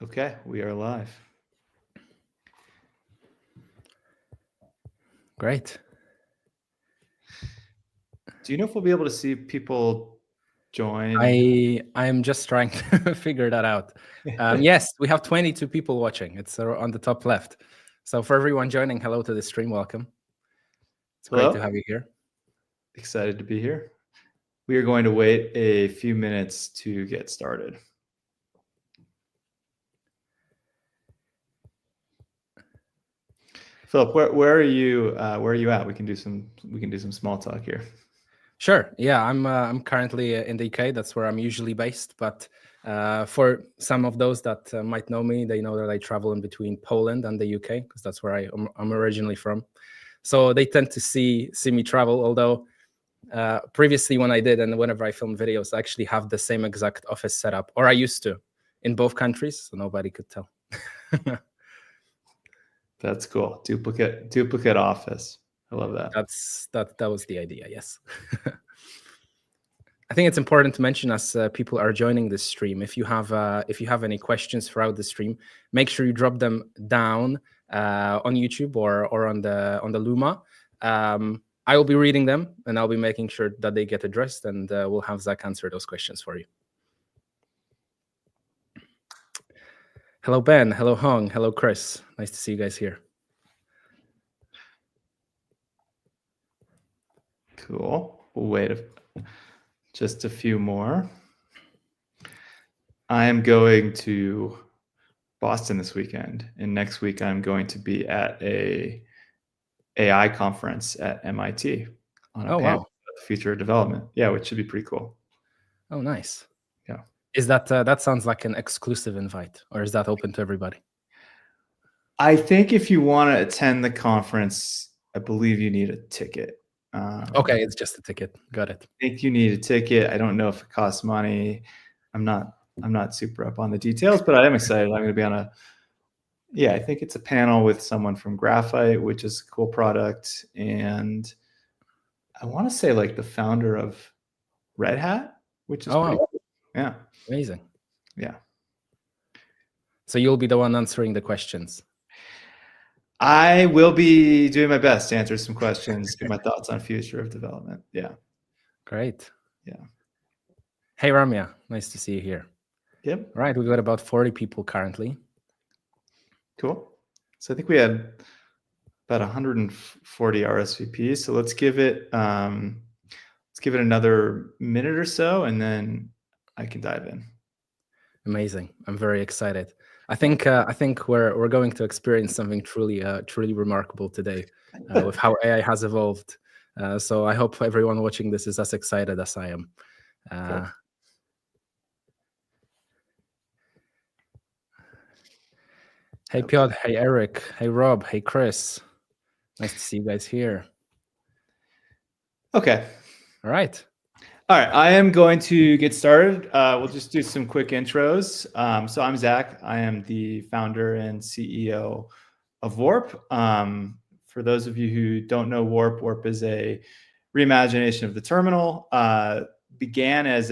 Okay, we are live. Great. Do you know if we'll be able to see people join? I'm just trying to figure that out. Yes, we have 22 people watching. It's on the top left. So for everyone joining, hello to the stream. Welcome. It's Hello? great to have you here. Excited to be here. We are going to wait a few minutes to get started. Philip, where are you? Where are you at? We can do some small talk here. Sure. Yeah, I'm currently in the UK. That's where I'm usually based. But for some of those that might know me, they know that I travel in between Poland and the UK because that's where I'm originally from. So they tend to see me travel. Although previously when I did and whenever I film videos, I actually have the same exact office setup, or I used to, in both countries, so nobody could tell. That's cool. Duplicate office. I love that. That was the idea. Yes. I think it's important to mention as people are joining this stream, if you have any questions throughout the stream, make sure you drop them down on YouTube or on the Luma. I will be reading them and I'll be making sure that they get addressed, and we'll have Zach answer those questions for you. Hello, Ben. Hello, Hong. Hello, Chris. Nice to see you guys here. Cool. We'll wait just a few more. I am going to Boston this weekend, and next week I'm going to be at a AI conference at MIT on a panel about the future of development. Yeah, which should be pretty cool. Oh, nice. Yeah. Is that sounds like an exclusive invite, or is that open to everybody? I think if you want to attend the conference, I believe you need a ticket. Okay, it's just a ticket. Got it. I think you need a ticket. I don't know if it costs money. I'm not super up on the details, but I am excited. I'm going to be on I think it's a panel with someone from Graphite, which is a cool product, and I want to say like the founder of Red Hat, which is pretty cool. Yeah. Amazing. Yeah. So you'll be the one answering the questions. I will be doing my best to answer some questions, give my thoughts on future of development. Yeah. Great. Yeah. Hey, Ramya. Nice to see you here. Yep. All right. We've got about 40 people currently. Cool. So I think we had about 140 RSVPs. So let's give it another minute or so, and then I can dive in. Amazing. I'm very excited. I think we're going to experience something truly remarkable today with how AI has evolved. So I hope everyone watching this is as excited as I am. Cool. Hey, Piotr. Hey, Eric. Hey, Rob. Hey, Chris. Nice to see you guys here. Okay. All right. I am going to get started. We'll just do some quick intros. So I'm Zach. I am the founder and CEO of Warp. For those of you who don't know Warp, Warp is a reimagination of the terminal. Began as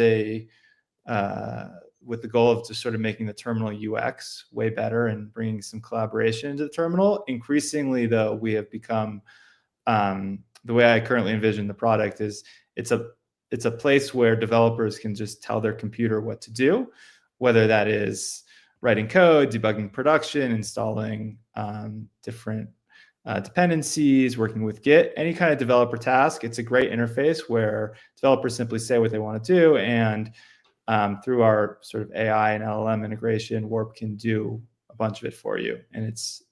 with the goal of just sort of making the terminal UX way better and bringing some collaboration into the terminal. Increasingly, though, we have become, the way I currently envision the product is it's a place where developers can just tell their computer what to do, whether that is writing code, debugging production, installing different dependencies, working with Git, any kind of developer task. It's a great interface where developers simply say what they want to do, and through our sort of AI and LLM integration, Warp can do a bunch of it for you. And it's,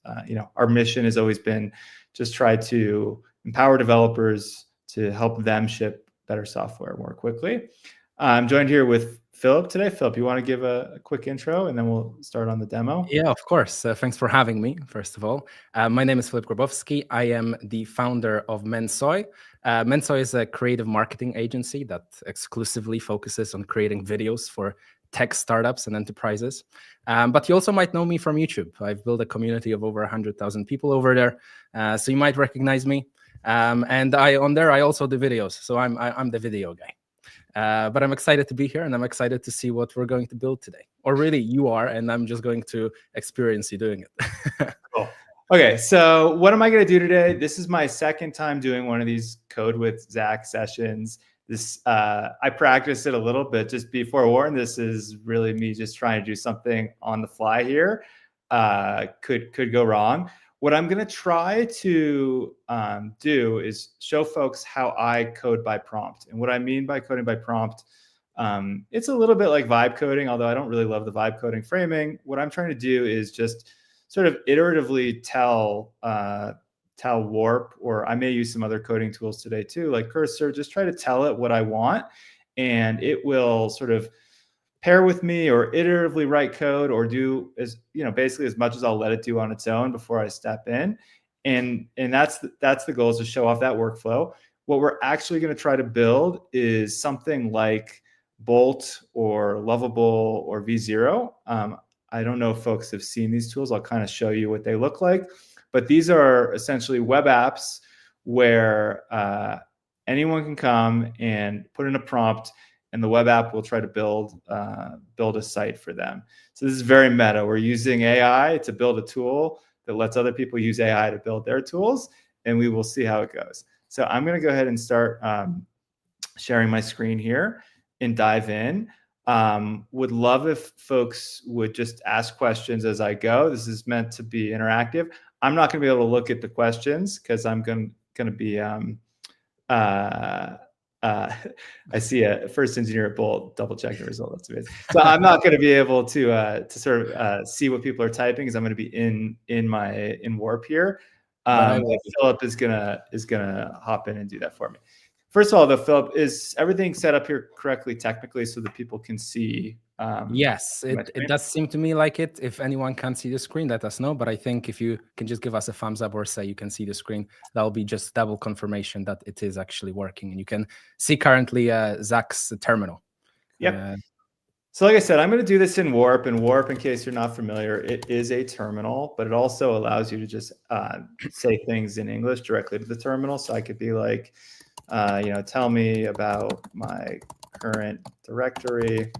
our mission has always been just try to empower developers to help them ship better software more quickly. I'm joined here with Philip today. Philip, you want to give a quick intro and then we'll start on the demo? Yeah, of course. Thanks for having me, first of all. My name is Filip Grabowski. I am the founder of Mensoy. Mensoy is a creative marketing agency that exclusively focuses on creating videos for tech startups and enterprises. But you also might know me from YouTube. I've built a community of over 100,000 people over there. So you might recognize me. And on there, I also do videos. So I'm the video guy. But I'm excited to be here, and I'm excited to see what we're going to build today. Or really, you are, and I'm just going to experience you doing it. Cool. Okay, so what am I going to do today? This is my second time doing one of these Code with Zach sessions. This I practiced it a little bit just before warn. This is really me just trying to do something on the fly here. Could go wrong. What I'm going to try to do is show folks how I code by prompt. And what I mean by coding by prompt, it's a little bit like vibe coding, although I don't really love the vibe coding framing. What I'm trying to do is just sort of iteratively tell Warp, or I may use some other coding tools today too, like Cursor, just try to tell it what I want, and it will sort of pair with me or iteratively write code or do basically as much as I'll let it do on its own before I step in. And that's the goal, is to show off that workflow. What we're actually going to try to build is something like Bolt or Lovable or V0. I don't know if folks have seen these tools. I'll kind of show you what they look like. But these are essentially web apps where anyone can come and put in a prompt, and the web app will try to build a site for them. So this is very meta. We're using AI to build a tool that lets other people use AI to build their tools, and we will see how it goes. So I'm going to go ahead and start sharing my screen here and dive in. Would love if folks would just ask questions as I go. This is meant to be interactive. I'm not going to be able to look at the questions because I'm going to be I see a first engineer at Bolt double check the result. That's amazing. So I'm not going to be able to sort of see what people are typing, because I'm going to be in Warp here. Philip is gonna hop in and do that for me. First of all, though, Philip, is everything set up here correctly technically so that people can see? Yes, it does seem to me like it. If anyone can't see the screen, let us know. But I think if you can just give us a thumbs up or say you can see the screen, that'll be just double confirmation that it is actually working. And you can see currently Zach's terminal. Yep. So like I said, I'm going to do this in Warp. And Warp, in case you're not familiar, it is a terminal, but it also allows you to just say things in English directly to the terminal. So I could be like, tell me about my current directory.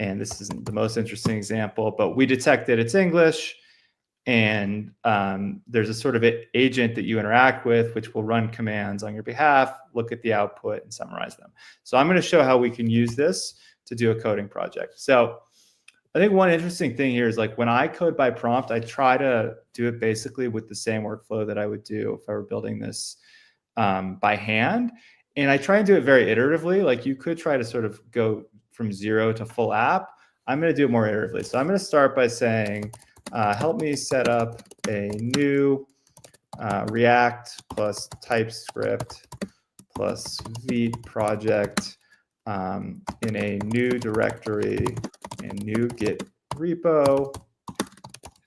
And this isn't the most interesting example, but we detected it's English. And there's a sort of agent that you interact with, which will run commands on your behalf, look at the output, and summarize them. So I'm going to show how we can use this to do a coding project. So I think one interesting thing here is, like, when I code by prompt, I try to do it basically with the same workflow that I would do if I were building this by hand. And I try and do it very iteratively. Like, you could try to sort of go from 0 to full app. I'm going to do it more iteratively. So I'm going to start by saying, help me set up a new React plus TypeScript plus Vite project in a new directory and new Git repo.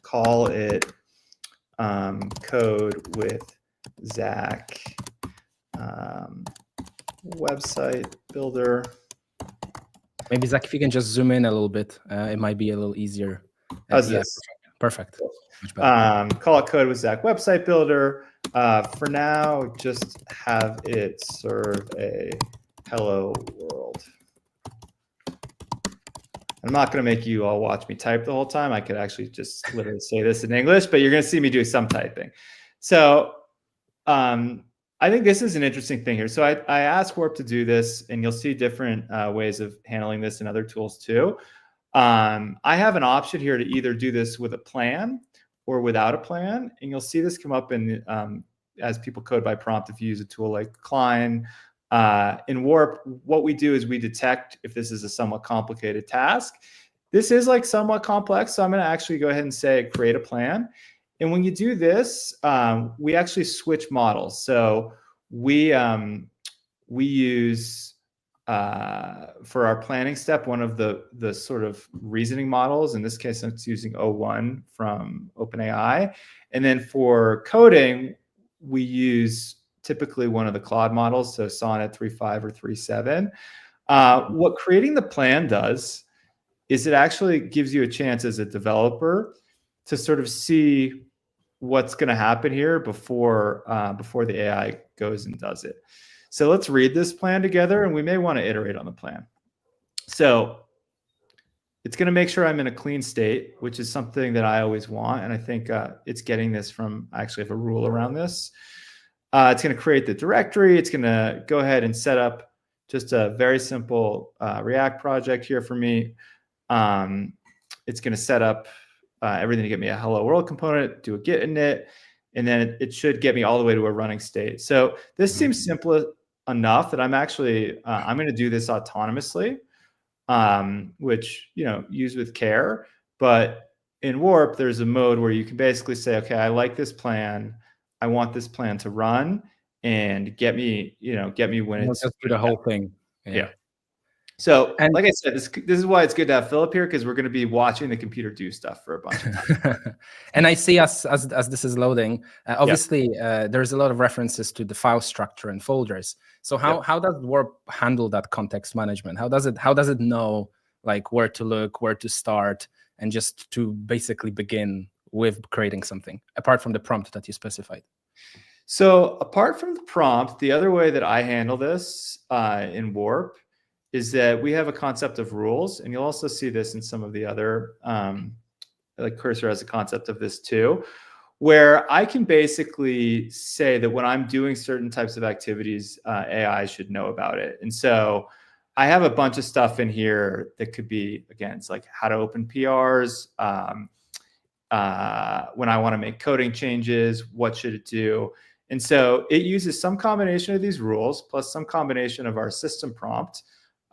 Call it code with Zach website builder. Maybe, Zach, if you can just zoom in a little bit, it might be a little easier. How's this? Perfect. Call it code with Zach website builder. For now, just have it serve a hello world. I'm not going to make you all watch me type the whole time. I could actually just literally say this in English, but you're going to see me do some typing. So I think this is an interesting thing here. So I asked Warp to do this, and you'll see different ways of handling this in other tools too. I have an option here to either do this with a plan or without a plan, and you'll see this come up in as people code by prompt if you use a tool like Klein. In Warp, what we do is we detect if this is a somewhat complicated task. This is like somewhat complex, so I'm going to actually go ahead and say create a plan. And when you do this, we actually switch models. So we use for our planning step one of the sort of reasoning models. In this case, it's using O1 from OpenAI. And then for coding, we use typically one of the Claude models, so Sonnet 3.5 or 3.7. What creating the plan does is it actually gives you a chance as a developer to sort of see what's going to happen here before the AI goes and does it. So let's read this plan together, and we may want to iterate on the plan. So it's going to make sure I'm in a clean state, which is something that I always want. And I think it's getting this from, I actually have a rule around this. It's going to create the directory. It's going to go ahead and set up just a very simple React project here for me. It's going to set up everything to get me a hello world component, do a git init, and then it should get me all the way to a running state. So this seems simple enough that I'm actually, I'm going to do this autonomously, which, use with care. But in Warp, there's a mode where you can basically say, okay, I like this plan. I want this plan to run and get me when it's just do the whole thing. Yeah. So, like I said, this is why it's good to have Philip here, because we're going to be watching the computer do stuff for a bunch of time. And I see as this is loading, obviously, there's a lot of references to the file structure and folders. So how does Warp handle that context management? How does it know like where to look, where to start, and just to basically begin with creating something apart from the prompt that you specified? So apart from the prompt, the other way that I handle this in Warp is that we have a concept of rules, and you'll also see this in some of the other, like Cursor has a concept of this too, where I can basically say that when I'm doing certain types of activities, AI should know about it. And so I have a bunch of stuff in here that could be, again, it's like how to open PRs, when I want to make coding changes, what should it do? And so it uses some combination of these rules plus some combination of our system prompt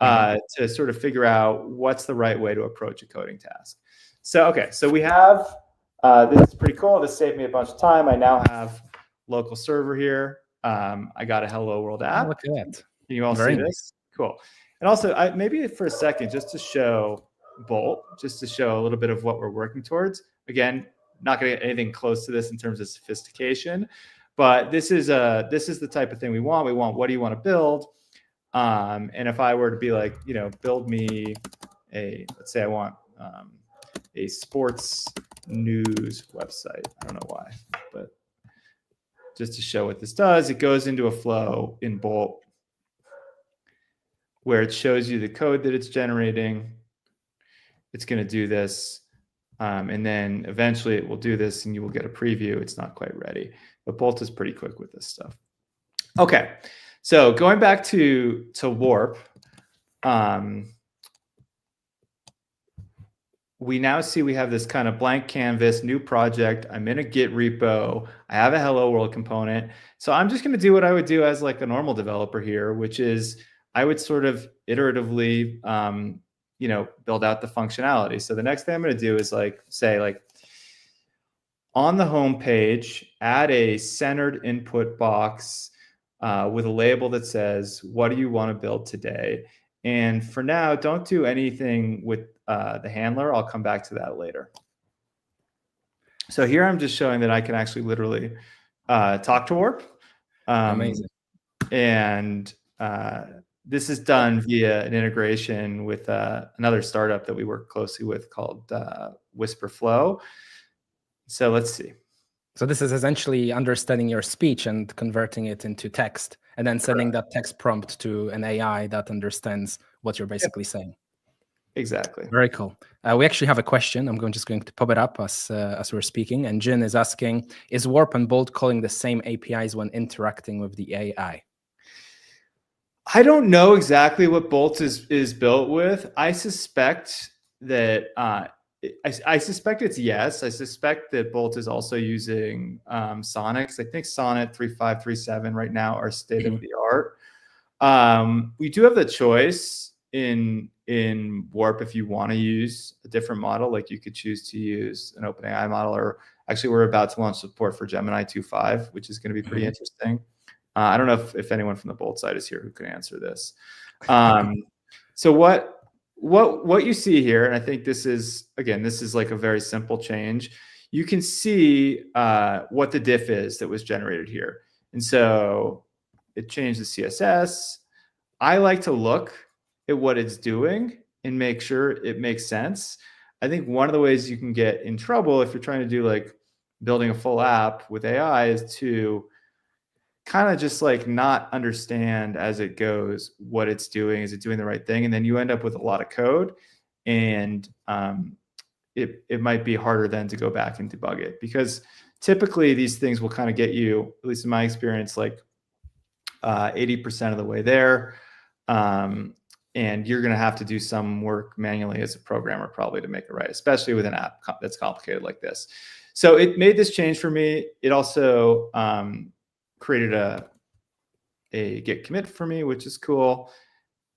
to sort of figure out what's the right way to approach a coding task. So, okay, so we have, this is pretty cool. This saved me a bunch of time. I now have local server here. I got a hello world app. Oh, look at that. Can you all see this? Cool. And also, maybe for a second, just to show Bolt, just to show a little bit of what we're working towards. Again, not going to get anything close to this in terms of sophistication, but this is the type of thing we want. We want, what do you want to build? And if I were to be like, build me let's say I want a sports news website. I don't know why, but just to show what this does, it goes into a flow in Bolt where it shows you the code that it's generating. It's going to do this. And then eventually it will do this and you will get a preview. It's not quite ready, but Bolt is pretty quick with this stuff. Okay. So going back to Warp, we now see we have this kind of blank canvas, new project. I'm in a Git repo. I have a hello world component. So I'm just going to do what I would do as like a normal developer here, which is I would sort of iteratively, build out the functionality. So the next thing I'm going to do is say on the home page, add a centered input box with a label that says, what do you want to build today? And for now, don't do anything with the handler. I'll come back to that later. So here I'm just showing that I can actually literally talk to Warp. Amazing. And this is done via an integration with another startup that we work closely with called Whisper Flow. So let's see. So this is essentially understanding your speech and converting it into text, and then sending that text prompt to an AI that understands what you're basically saying. Exactly. Very cool. We actually have a question. I'm just going to pop it up as we're speaking. And Jin is asking, is Warp and Bolt calling the same APIs when interacting with the AI? I don't know exactly what Bolt is built with. I suspect that I suspect it's yes. I suspect that Bolt is also using Sonics. I think Sonnet 3537 right now are state of the art. We do have the choice in Warp if you want to use a different model. Like you could choose to use an OpenAI model, or actually we're about to launch support for Gemini 2.5, which is going to be pretty interesting. I don't know if anyone from the Bolt side is here who can answer this. So what you see here, and I think this is like a very simple change. You can see what the diff is that was generated here. And so it changed the CSS. I like to look at what it's doing and make sure it makes sense. I think one of the ways you can get in trouble if you're trying to do like building a full app with AI is to kind of just like not understand as it goes what it's doing. Is it doing the right thing? And then you end up with a lot of code, and it might be harder then to go back and debug it, because typically these things will kind of get you, at least in my experience, like 80% of the way there. And you're going to have to do some work manually as a programmer probably to make it right, especially with an app that's complicated like this. So it made this change for me. It also created a git commit for me, which is cool.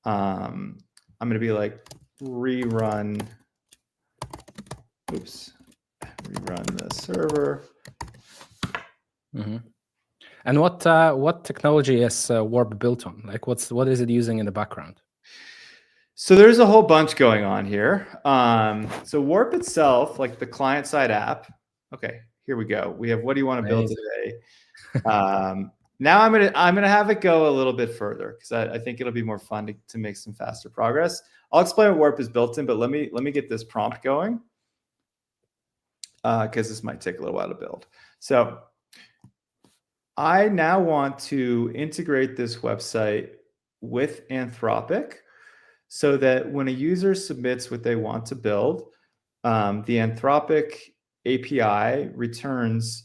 I'm going to be like rerun the server. And what technology is Warp built on? Like what is it using in the background? So there's a whole bunch going on here. So Warp itself, like the client-side app. Okay, here we go. We have what do you want to build today? Now I'm gonna have it go a little bit further, because I think it'll be more fun to make some faster progress. I'll explain what Warp is built in, but let me get this prompt going, because this might take a little while to build. So I now want to integrate this website with Anthropic, so that when a user submits what they want to build, the Anthropic API returns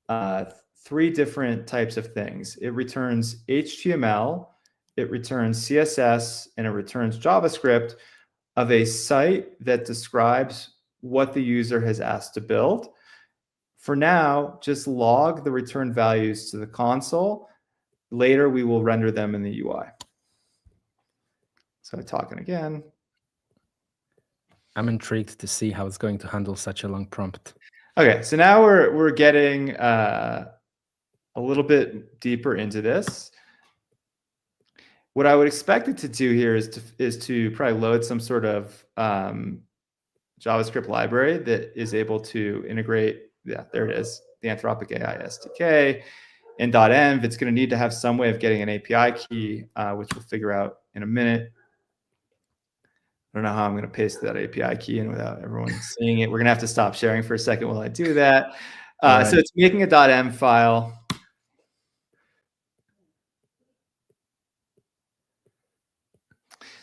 3 different types of things. It returns HTML, it returns CSS, and it returns JavaScript of a site that describes what the user has asked to build. For now, just log the return values to the console. Later, we will render them in the UI. So talking again. I'm intrigued to see how it's going to handle such a long prompt. Okay, so now we're getting a little bit deeper into this. What I would expect it to do here is to probably load some sort of JavaScript library that is able to integrate. Yeah, there it is, the Anthropic AI SDK. And .env, it's going to need to have some way of getting an API key, which we'll figure out in a minute. I don't know how I'm going to paste that API key in without everyone seeing it. We're going to have to stop sharing for a second while I do that. Right. So it's making a .env file.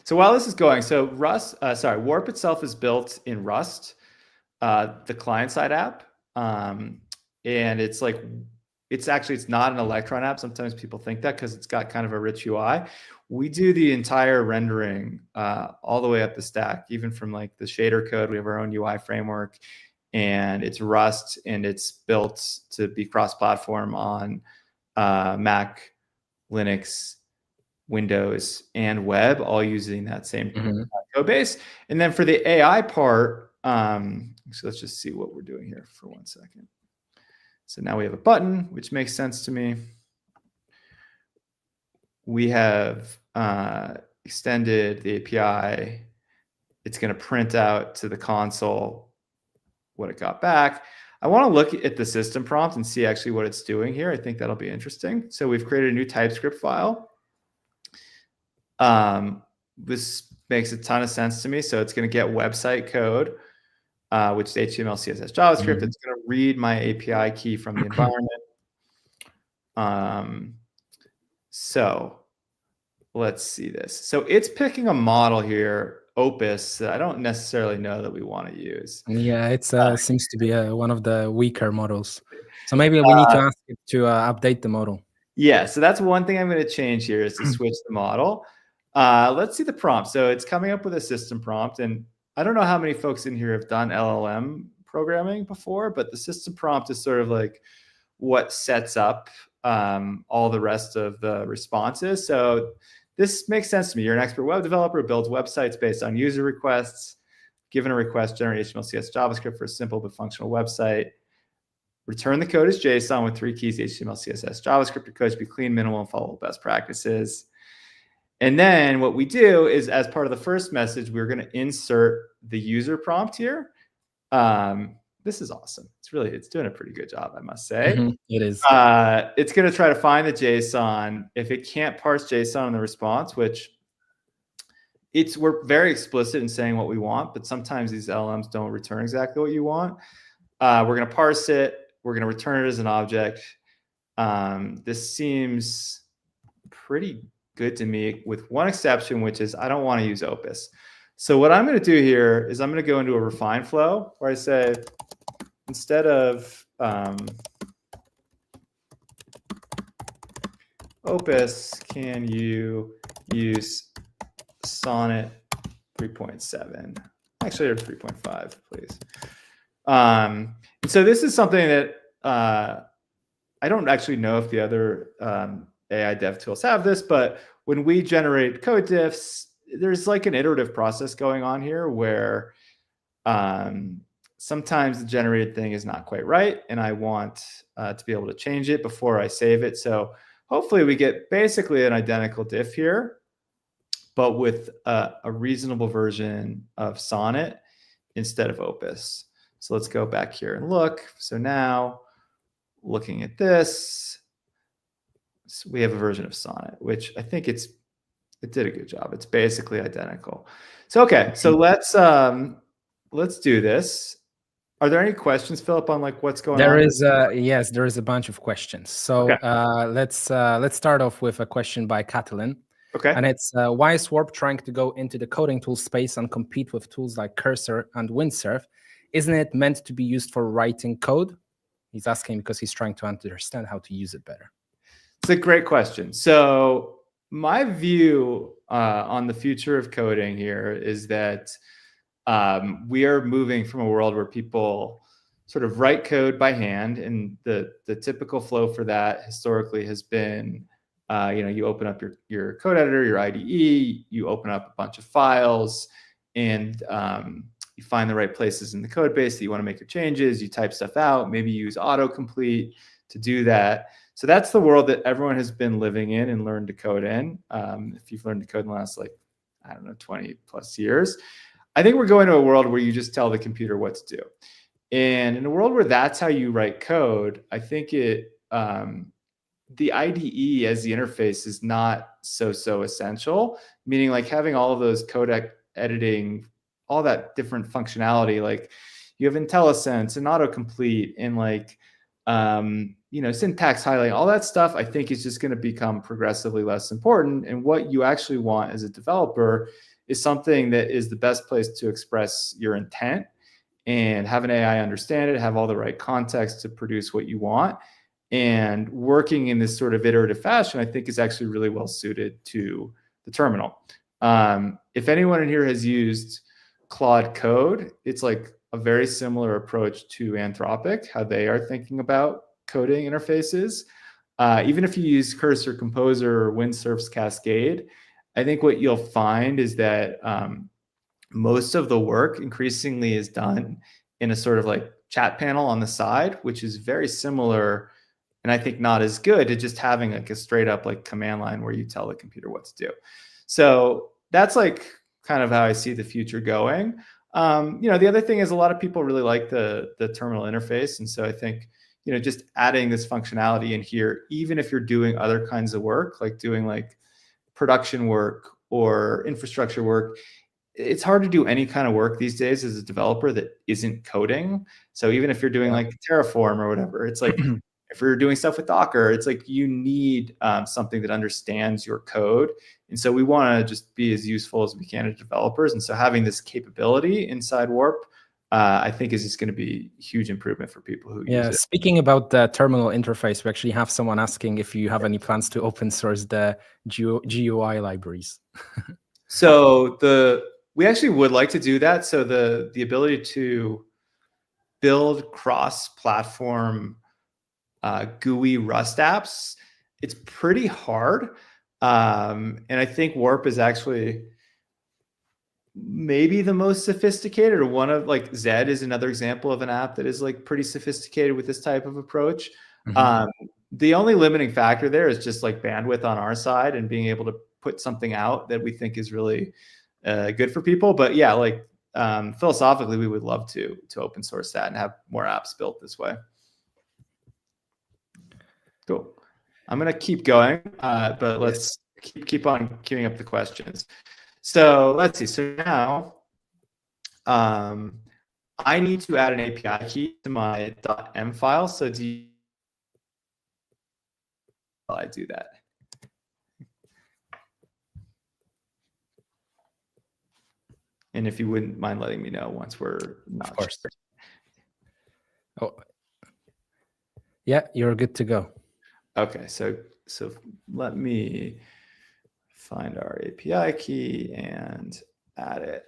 So while this is going, so Warp itself is built in Rust, the client-side app, and it's not an Electron app. Sometimes people think that because it's got kind of a rich UI. We do the entire rendering all the way up the stack, even from like the shader code. We have our own UI framework, and it's Rust, and it's built to be cross-platform on Mac, Linux, Windows, and web, all using that same code base. And then for the AI part, so let's just see what we're doing here for 1 second. So now we have a button, which makes sense to me. We have extended the API. It's going to print out to the console what it got back. I want to look at the system prompt and see actually what it's doing here. I think that'll be interesting. So we've created a new TypeScript file. This makes a ton of sense to me. So it's going to get website code, which is HTML, CSS, JavaScript. It's going to read my API key from the environment. So let's see this. So it's picking a model here, Opus, that I don't necessarily know that we want to use. Yeah, it seems to be one of the weaker models. So maybe we need to ask it to update the model. Yeah, so that's one thing I'm going to change here, is to switch the model. Let's see the prompt. So it's coming up with a system prompt, and I don't know how many folks in here have done LLM programming before, but the system prompt is sort of like what sets up all the rest of the responses. So this makes sense to me. You're an expert web developer who builds websites based on user requests. Given a request, generate HTML, CSS, JavaScript for a simple but functional website. Return the code as JSON with 3 keys, HTML, CSS, JavaScript. Your code should be clean, minimal, and follow best practices. And then what we do is, as part of the first message, we're going to insert the user prompt here. This is awesome. It's doing a pretty good job, I must say. It is. It's going to try to find the JSON. If it can't parse JSON in the response, which we're very explicit in saying what we want, but sometimes these LLMs don't return exactly what you want. We're going to parse it. We're going to return it as an object. this seems pretty good to me, with one exception, which is I don't want to use Opus. So what I'm going to do here is I'm going to go into a refine flow where I say, instead of Opus, can you use Sonnet 3.7? Actually, or 3.5, please. And so this is something that I don't actually know if the other AI dev tools have this, but when we generate code diffs, there's like an iterative process going on here where sometimes the generated thing is not quite right, and I want to be able to change it before I save it. So hopefully we get basically an identical diff here, but with a reasonable version of Sonnet instead of Opus. So let's go back here and look. So now, looking at this, so we have a version of Sonnet, which I think it did a good job. It's basically identical. So okay, so let's do this. Are there any questions, Philip, on like what's going on? There is yes, there is a bunch of questions. So let's start off with a question by Catalin. Okay. And it's why is Warp trying to go into the coding tool space and compete with tools like Cursor and Windsurf? Isn't it meant to be used for writing code? He's asking because he's trying to understand how to use it better. It's a great question. So my view on the future of coding here is that we are moving from a world where people sort of write code by hand, and the typical flow for that historically has been, you open up your code editor, your IDE, you open up a bunch of files, and you find the right places in the code base that you want to make your changes. You type stuff out, maybe use autocomplete to do that. So that's the world that everyone has been living in and learned to code in. If you've learned to code in the last, 20 plus years, I think we're going to a world where you just tell the computer what to do. And in a world where that's how you write code, I think the IDE as the interface is not so essential, meaning like having all of those code editing, all that different functionality, like you have IntelliSense and autocomplete and syntax highlighting, all that stuff, I think is just going to become progressively less important. And what you actually want as a developer is something that is the best place to express your intent and have an AI understand it, have all the right context to produce what you want. And working in this sort of iterative fashion, I think is actually really well suited to the terminal. If anyone in here has used Claude Code, it's like a very similar approach to Anthropic, how they are thinking about coding interfaces. Even if you use Cursor, Composer, or Windsurf's Cascade, I think what you'll find is that most of the work increasingly is done in a sort of like chat panel on the side, which is very similar, and I think not as good to just having like a straight up like command line where you tell the computer what to do. So that's like kind of how I see the future going. The other thing is a lot of people really like the terminal interface. And so I think, just adding this functionality in here, even if you're doing other kinds of work, like doing like production work or infrastructure work, it's hard to do any kind of work these days as a developer that isn't coding. So even if you're doing like Terraform or whatever, it's like, if you're doing stuff with Docker, it's like you need something that understands your code. And so we want to just be as useful as we can to developers. And so having this capability inside Warp, I think is just going to be a huge improvement for people who use it. Speaking about the terminal interface, we actually have someone asking if you have any plans to open source the GUI libraries. So we actually would like to do that. So the ability to build cross-platform GUI Rust apps, it's pretty hard. And I think Warp is actually maybe the most sophisticated, or one of, like, Zed is another example of an app that is like pretty sophisticated with this type of approach. The only limiting factor there is just like bandwidth on our side and being able to put something out that we think is really good for people. But yeah, like philosophically, we would love to open source that and have more apps built this way. Cool. I'm going to keep going, but let's keep on queuing up the questions. So let's see. So now I need to add an API key to my .m file. So while I do that. And if you wouldn't mind letting me know once we're not. Of course. Oh, yeah, you're good to go. Okay, so let me find our API key and add it.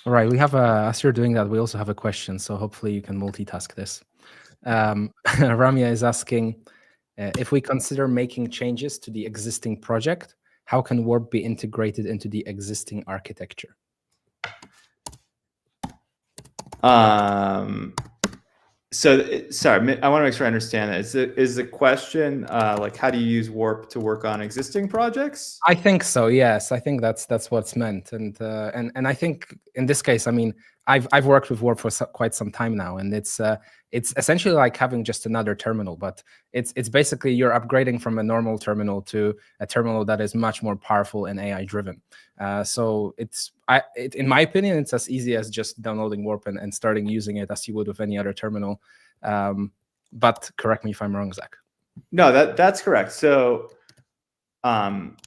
All right, we have as you're doing that, we also have a question, so hopefully you can multitask this. Ramya is asking, if we consider making changes to the existing project, how can Warp be integrated into the existing architecture? So sorry, I want to make sure I understand that. Is the question like how do you use Warp to work on existing projects? I think so. Yes, I think that's what's meant, and I think in this case, I mean, I've worked with Warp for quite some time now, and it's essentially like having just another terminal, but it's basically you're upgrading from a normal terminal to a terminal that is much more powerful and AI driven. So in my opinion, it's as easy as just downloading Warp and starting using it as you would with any other terminal. But correct me if I'm wrong, Zach. No, that's correct. So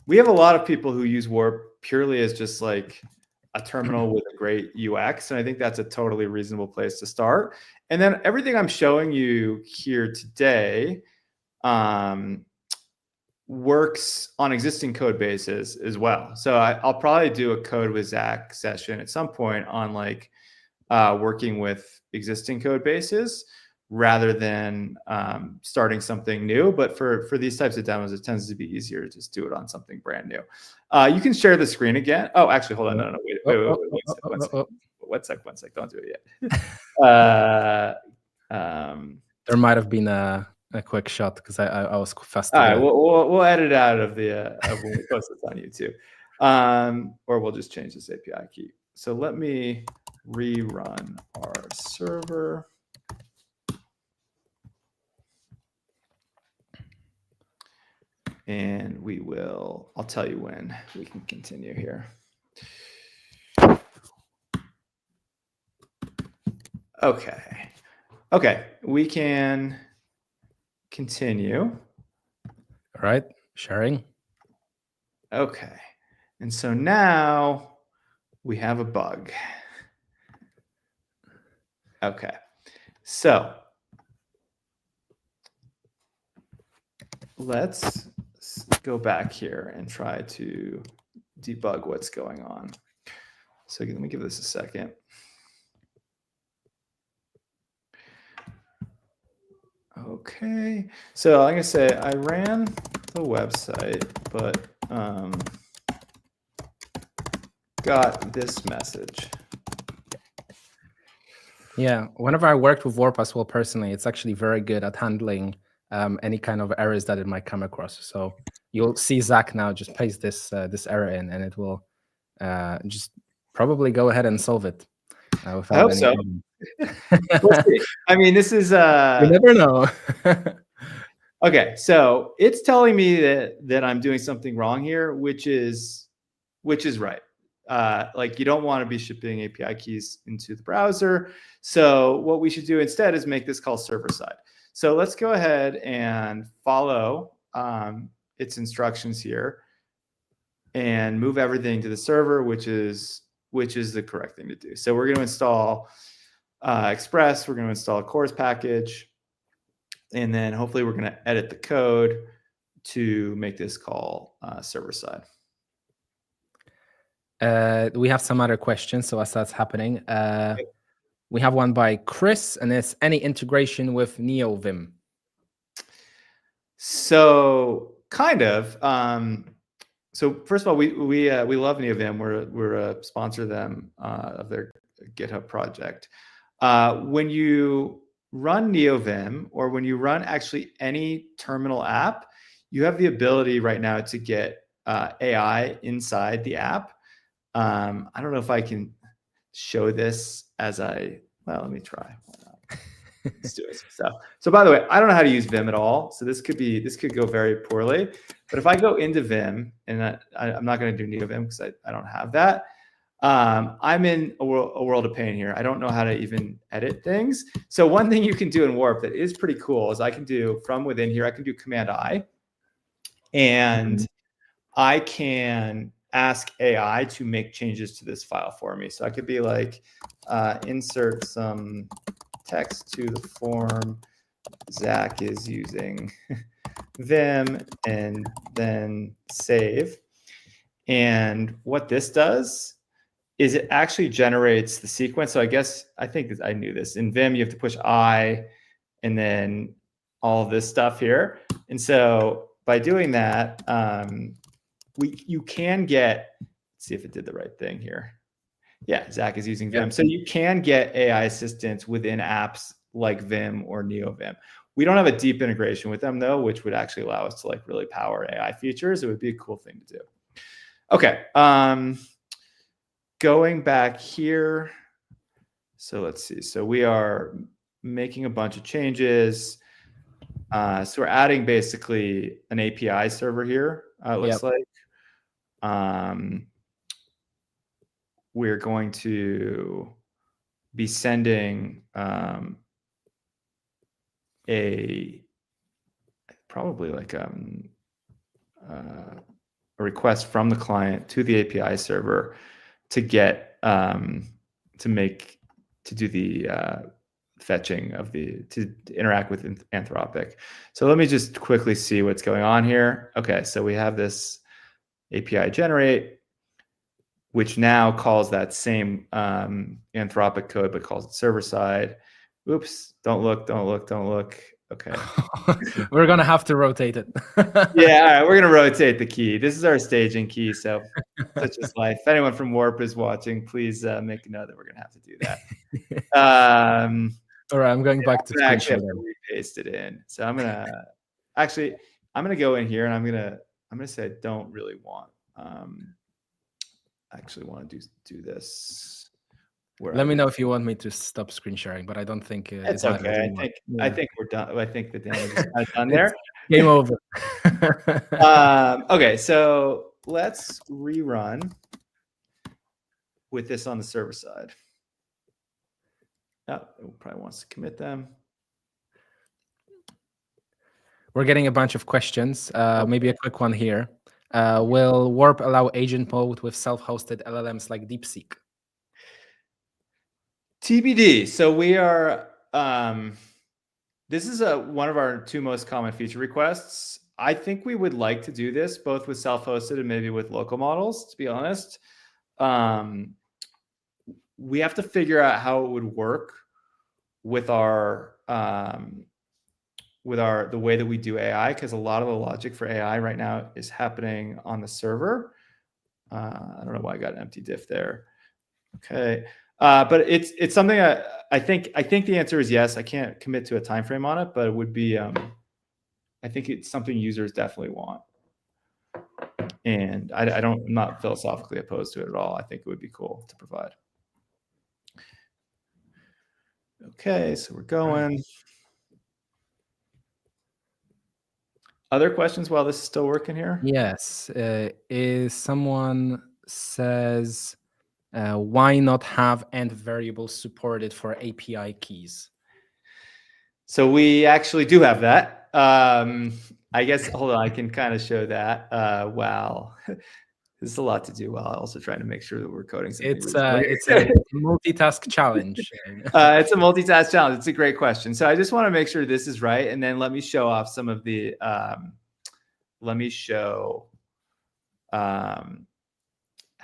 we have a lot of people who use Warp purely as just like a terminal with a great UX, and I think that's a totally reasonable place to start. And then everything I'm showing you here today works on existing code bases as well. So I'll probably do a code with Zach session at some point on like working with existing code bases rather than starting something new. But for these types of demos, it tends to be easier to just do it on something brand new. You can share the screen again. Oh, actually, hold on. No, wait. One sec. Don't do it yet. There might have been a quick shot because I was fast. All right, we'll edit out of the of when we post this on YouTube, or we'll just change this API key. So let me rerun our server. And I'll tell you when we can continue here. Okay, we can continue. All right, sharing. Okay, and so now we have a bug. Okay, so let's go back here and try to debug what's going on. So let me give this a second. Okay, so I'm gonna say I ran the website, but got this message. Yeah, whenever I worked with Warp as well personally, it's actually very good at handling any kind of errors that it might come across. So you'll see Zach now just paste this error in, and it will just probably go ahead and solve it. Without I hope any so. We'll see. I mean, this is you never know. Okay, so it's telling me that I'm doing something wrong here, which is right. Like you don't want to be shipping API keys into the browser. So what we should do instead is make this call server side. So let's go ahead and follow its instructions here and move everything to the server, which is the correct thing to do. So we're going to install Express. We're going to install a CORS package. And then hopefully we're going to edit the code to make this call server side. We have some other questions. So as that's happening, we have one by Chris, and it's any integration with NeoVim. So kind of. So first of all, we love NeoVim. We're a sponsor of them of their GitHub project. When you run NeoVim, or when you run actually any terminal app, you have the ability right now to get AI inside the app. I don't know if I can show this well, let me try. Let's do it. So by the way, I don't know how to use Vim at all. So this could go very poorly. But if I go into Vim, and I'm not going to do NeoVim because I don't have that. I'm in a world of pain here. I don't know how to even edit things. So one thing you can do in Warp that is pretty cool is I can do from within here, I can do Command I, and I can ask AI to make changes to this file for me. So I could be like, insert some text to the form Zach is using Vim, and then save. And what this does is it actually generates the sequence. So I think I knew this. In Vim, you have to push I and then all of this stuff here. And so by doing that, you can get, let's see if it did the right thing here. Yeah, Zach is using Vim. So you can get AI assistants within apps like Vim or NeoVim. We don't have a deep integration with them though, which would actually allow us to like really power AI features. It would be a cool thing to do. Okay, going back here. So let's see. So we are making a bunch of changes. So we're adding basically an API server here. It looks like. We're going to be sending probably like a request from the client to the API server to get to do the fetching of to interact with Anthropic. So let me just quickly see what's going on here. Okay, so we have this API generate, which now calls that same Anthropic code, but calls it server side. Oops, don't look. Okay. We're going to have to rotate it. Yeah, all right, we're going to rotate the key. This is our staging key, so such is life. If anyone from Warp is watching, please make a note that we're going to have to do that. All right, I'm going back to screen share. Paste it in. So I'm going to go in here and I'm going to say I don't really want actually want to do this. Let me know if you want me to stop screen sharing, but I don't think it's okay. I think we're done. I think the damage is kind of done there. Game over. Okay, so let's rerun with this on the server side. Oh, it probably wants to commit them. We're getting a bunch of questions. Maybe a quick one here. Will Warp allow agent mode with self-hosted LLMs like DeepSeek? TBD. So we are, this is one of our 2 most common feature requests. I think we would like to do this both with self-hosted and maybe with local models, to be honest. We have to figure out how it would work with the way that we do AI, because a lot of the logic for AI right now is happening on the server. I don't know why I got an empty diff there. Okay, but it's something I think the answer is yes. I can't commit to a time frame on it, but it would be I think it's something users definitely want, and I'm not philosophically opposed to it at all. I think it would be cool to provide. Okay, so we're going. Other questions while this is still working here? Yes. Someone says, why not have end variables supported for API keys? So we actually do have that. I guess, hold on, I can kind of show that. Wow. There's a lot to do while also trying to make sure that we're coding something. It's a multitask challenge. It's a multitask challenge. It's a great question. So I just want to make sure this is right. And then let me show off some of the, let me show how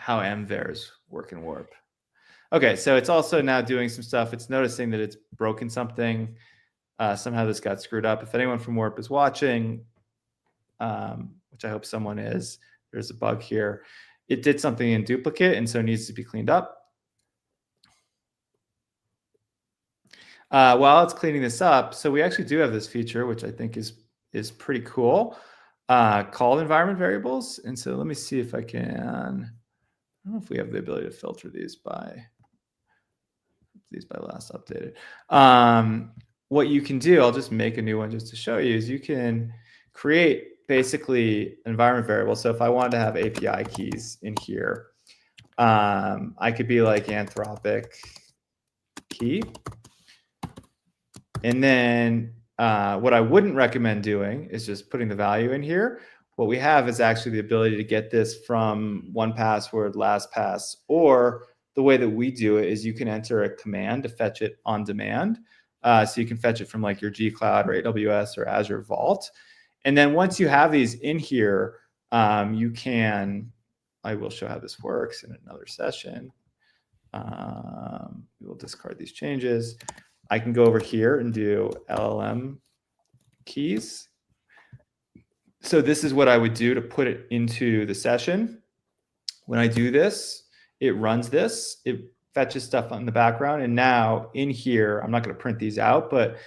mvars work in Warp. Okay, so it's also now doing some stuff. It's noticing that it's broken something. Somehow this got screwed up. If anyone from Warp is watching, which I hope someone is, there's a bug here. It did something in duplicate, and so it needs to be cleaned up. While it's cleaning this up, so we actually do have this feature, which I think is pretty cool, called environment variables. And so let me see if I can, I don't know if we have the ability to filter these by last updated. What you can do, I'll just make a new one just to show you, is you can create basically environment variables. So if I wanted to have API keys in here, I could be like Anthropic key. And then what I wouldn't recommend doing is just putting the value in here. What we have is actually the ability to get this from 1Password, LastPass, or the way that we do it is you can enter a command to fetch it on demand. So you can fetch it from like your G Cloud or AWS or Azure Vault. And then once you have these in here, you can, I will show how this works in another session. We will discard these changes. I can go over here and do LLM keys. So this is what I would do to put it into the session. When I do this, it runs this, it fetches stuff on the background. And now in here, I'm not going to print these out, but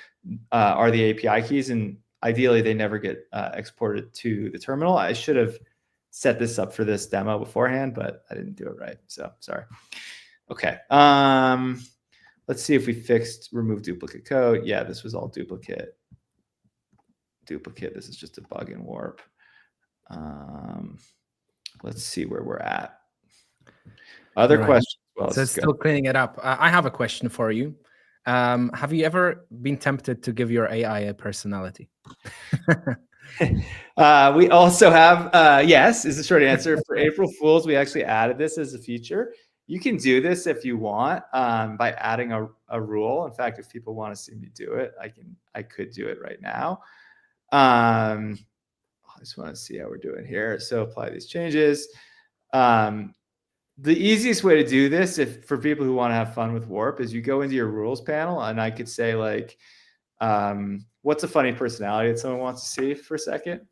are the API keys. And ideally, they never get exported to the terminal. I should have set this up for this demo beforehand, but I didn't do it right. So sorry. Okay. Let's see if we fixed remove duplicate code. Yeah, this was all duplicate. This is just a bug in Warp. Let's see where we're at. Other questions? Well, so it's still cleaning it up. I have a question for you. Have you ever been tempted to give your AI a personality? We also have, yes, is the short answer. For April Fools, we actually added this as a feature. You can do this if you want by adding a rule. In fact, if people want to see me do it, I could do it right now. I just want to see how we're doing here. So apply these changes. The easiest way to do this, for people who want to have fun with Warp, is you go into your rules panel, and I could say like, what's a funny personality that someone wants to see for a second?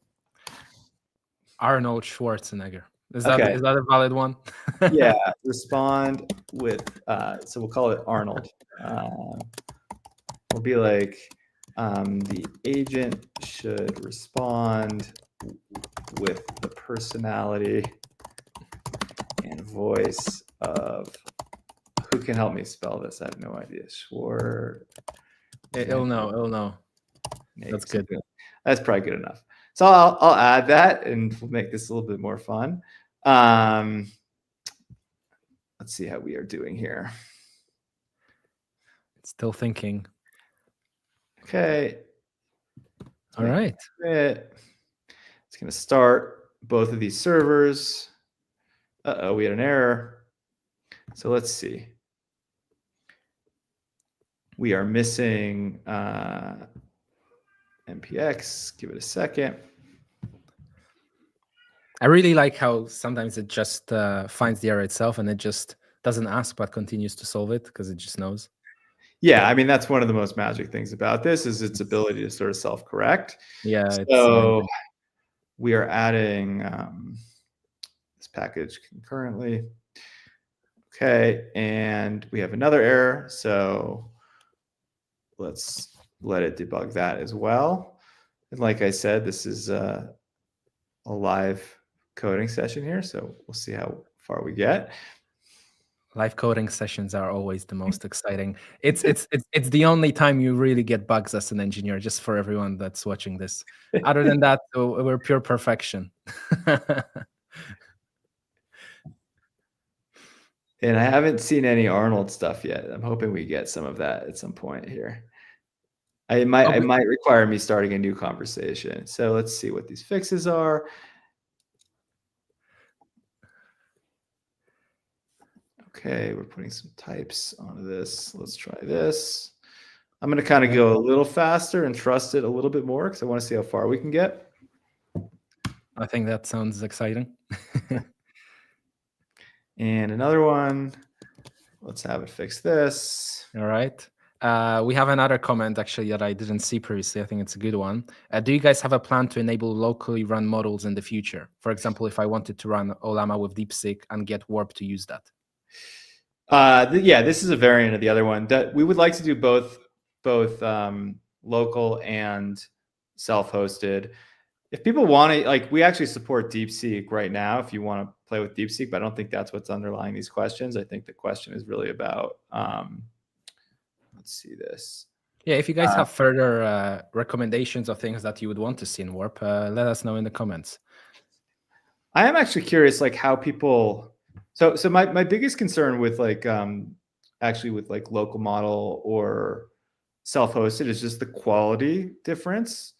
Arnold Schwarzenegger. Is that a valid one? Yeah, respond with, so we'll call it Arnold. We'll be like, the agent should respond with the personality and voice of, who can help me spell this? I have no idea. It'll know. That's good. That's probably good enough. So I'll add that, and we'll make this a little bit more fun. Let's see how we are doing here. It's still thinking. Okay. All right. It's going to start both of these servers. Uh-oh, we had an error. So let's see. We are missing NPX. Give it a second. I really like how sometimes it just finds the error itself and it just doesn't ask but continues to solve it because it just knows. Yeah, I mean, that's one of the most magic things about this is its ability to sort of self-correct. Yeah. So we are adding this package concurrently. Okay, and we have another error. So let's let it debug that as well. And like I said, this is a live coding session here, so we'll see how far we get. Live coding sessions are always the most exciting. It's the only time you really get bugs as an engineer, just for everyone that's watching this. Other than that, we're pure perfection. And I haven't seen any Arnold stuff yet. I'm hoping we get some of that at some point here. It might require me starting a new conversation. So let's see what these fixes are. Okay, we're putting some types onto this. Let's try this. I'm going to kind of go a little faster and trust it a little bit more because I want to see how far we can get. I think that sounds exciting. And another one. Let's have it fix this. All right. We have another comment actually that I didn't see previously. I think it's a good one. Do you guys have a plan to enable locally run models in the future? For example, if I wanted to run Ollama with DeepSeek and get Warp to use that. Yeah, this is a variant of the other one. That we would like to do both local and self-hosted. If people want to, like, we actually support DeepSeek right now. If you want to play with DeepSeek, but I don't think that's what's underlying these questions. I think the question is really about. Let's see this. Yeah, if you guys have further recommendations of things that you would want to see in Warp, let us know in the comments. I am actually curious, like how people So my biggest concern with like actually with like local model or self-hosted is just the quality difference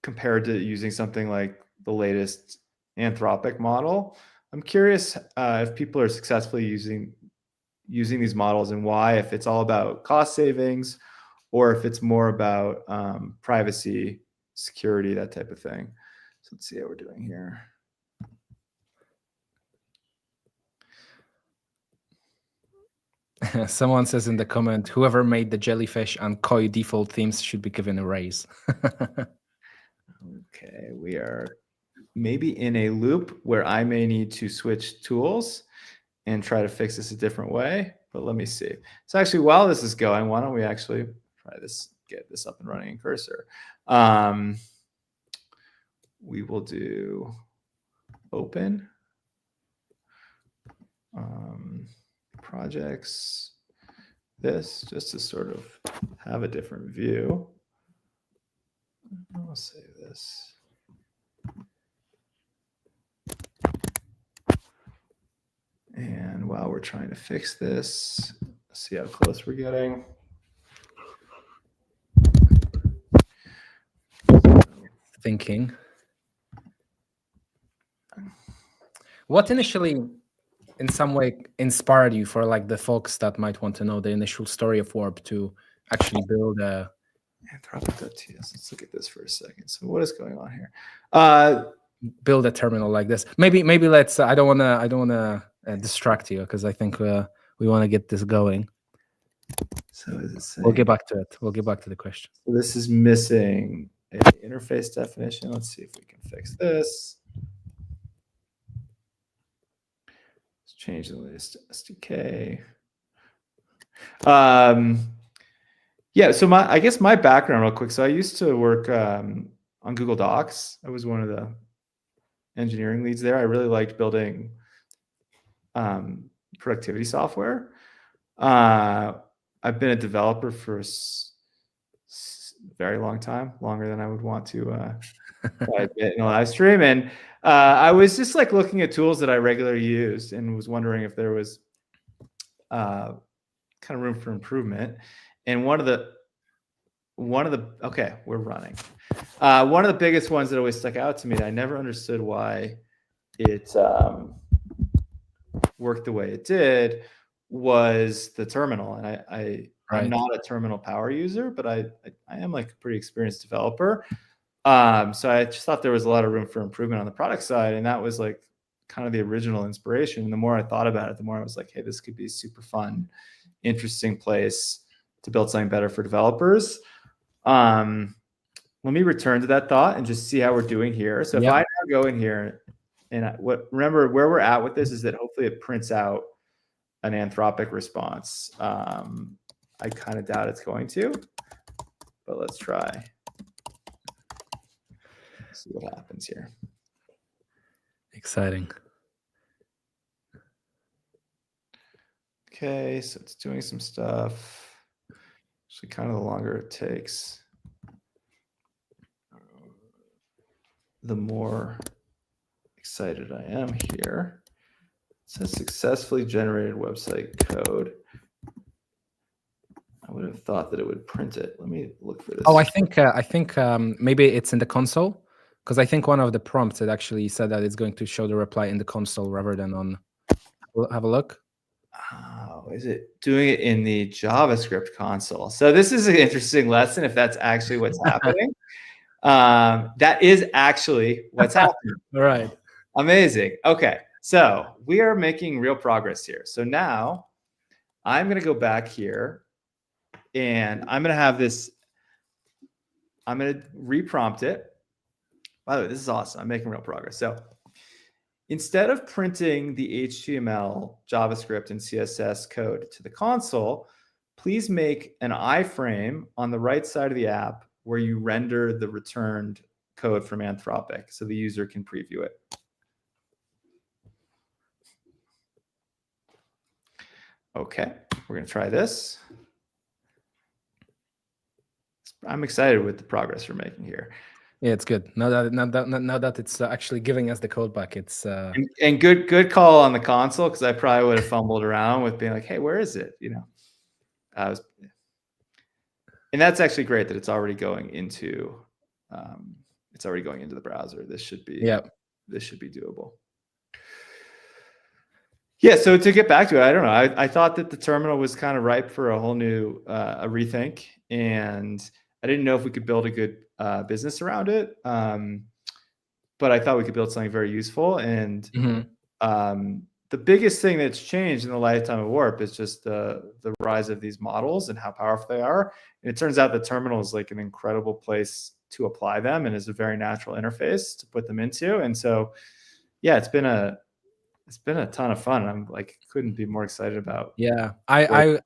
compared to using something like the latest Anthropic model. I'm curious if people are successfully using these models and why, if it's all about cost savings or if it's more about privacy, security, that type of thing. So let's see how we're doing here. Someone says in the comment, whoever made the jellyfish and koi default themes should be given a raise. Okay, we are maybe in a loop where I may need to switch tools and try to fix this a different way, but let me see. So actually, while this is going, why don't we actually try this, get this up and running in Cursor. We will do open projects, this, just to sort of have a different view. I'll save this. And while we're trying to fix this, let's see how close we're getting. Thinking. What initially, in some way, inspired you for like the folks that might want to know the initial story of Warp to actually build a Anthropic.ts. Let's look at this for a second. So what is going on here? Build a terminal like this. Maybe let's. I don't wanna distract you because I think we want to get this going. So is it saying, we'll get back to it. We'll get back to the question. So this is missing a interface definition. Let's see if we can fix this. Let's change the latest SDK. Yeah, so I guess my background real quick. So I used to work on Google Docs. I was one of the engineering leads there. I really liked building productivity software. I've been a developer for a very long time, longer than I would want to admit in a live stream. And I was just like looking at tools that I regularly used and was wondering if there was kind of room for improvement. And one of the okay, we're running. One of the biggest ones that always stuck out to me that I never understood why it worked the way it did was the terminal. And I'm not a terminal power user, but I am like a pretty experienced developer. So I just thought there was a lot of room for improvement on the product side. And that was like kind of the original inspiration. And the more I thought about it, the more I was like, hey, this could be a super fun, interesting place to build something better for developers. Let me return to that thought and just see how we're doing here. So if I now go in here and remember where we're at with this is that hopefully it prints out an Anthropic response. I kind of doubt it's going to, but let's try. See what happens here. Exciting. Okay, so it's doing some stuff. Actually, kind of the longer it takes, the more excited I am here. It says successfully generated website code. I would have thought that it would print it. Let me look for this. Oh, I think maybe it's in the console, because I think one of the prompts it actually said that it's going to show the reply in the console rather than on. We'll have a look. Oh, is it doing it in the JavaScript console? So this is an interesting lesson if that's actually what's happening. That is actually what's happening. All right. Amazing. Okay, so we are making real progress here. So now I'm going to go back here and I'm going to have this, I'm going to reprompt it. By the way, this is awesome. I'm making real progress. So instead of printing the HTML, JavaScript, and CSS code to the console, please make an iframe on the right side of the app where you render the returned code from Anthropic so the user can preview it. Okay, we're going to try this. I'm excited with the progress we're making here. Yeah, it's good. Now that it's actually giving us the code back, it's And good call on the console, because I probably would have fumbled around with being like, hey, where is it? And that's actually great that it's already going into the browser. This should be doable. Yeah, so to get back to it, I don't know. I thought that the terminal was kind of ripe for a whole new a rethink, and I didn't know if we could build a good business around it. But I thought we could build something very useful. And the biggest thing that's changed in the lifetime of Warp is just the rise of these models and how powerful they are. And it turns out the terminal is like an incredible place to apply them, and is a very natural interface to put them into. And so, yeah, it's been a ton of fun. I'm like, couldn't be more excited about. Yeah, I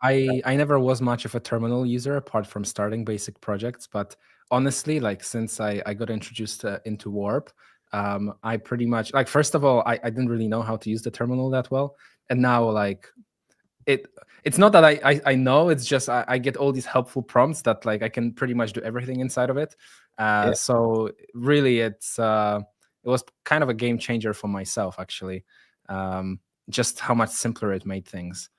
never was much of a terminal user apart from starting basic projects, but honestly, like since I got introduced into Warp, I pretty much like, first of all, I didn't really know how to use the terminal that well, and now like it's not that I know, it's just I get all these helpful prompts that like I can pretty much do everything inside of it. So really, it was kind of a game changer for myself, actually. Just how much simpler it made things.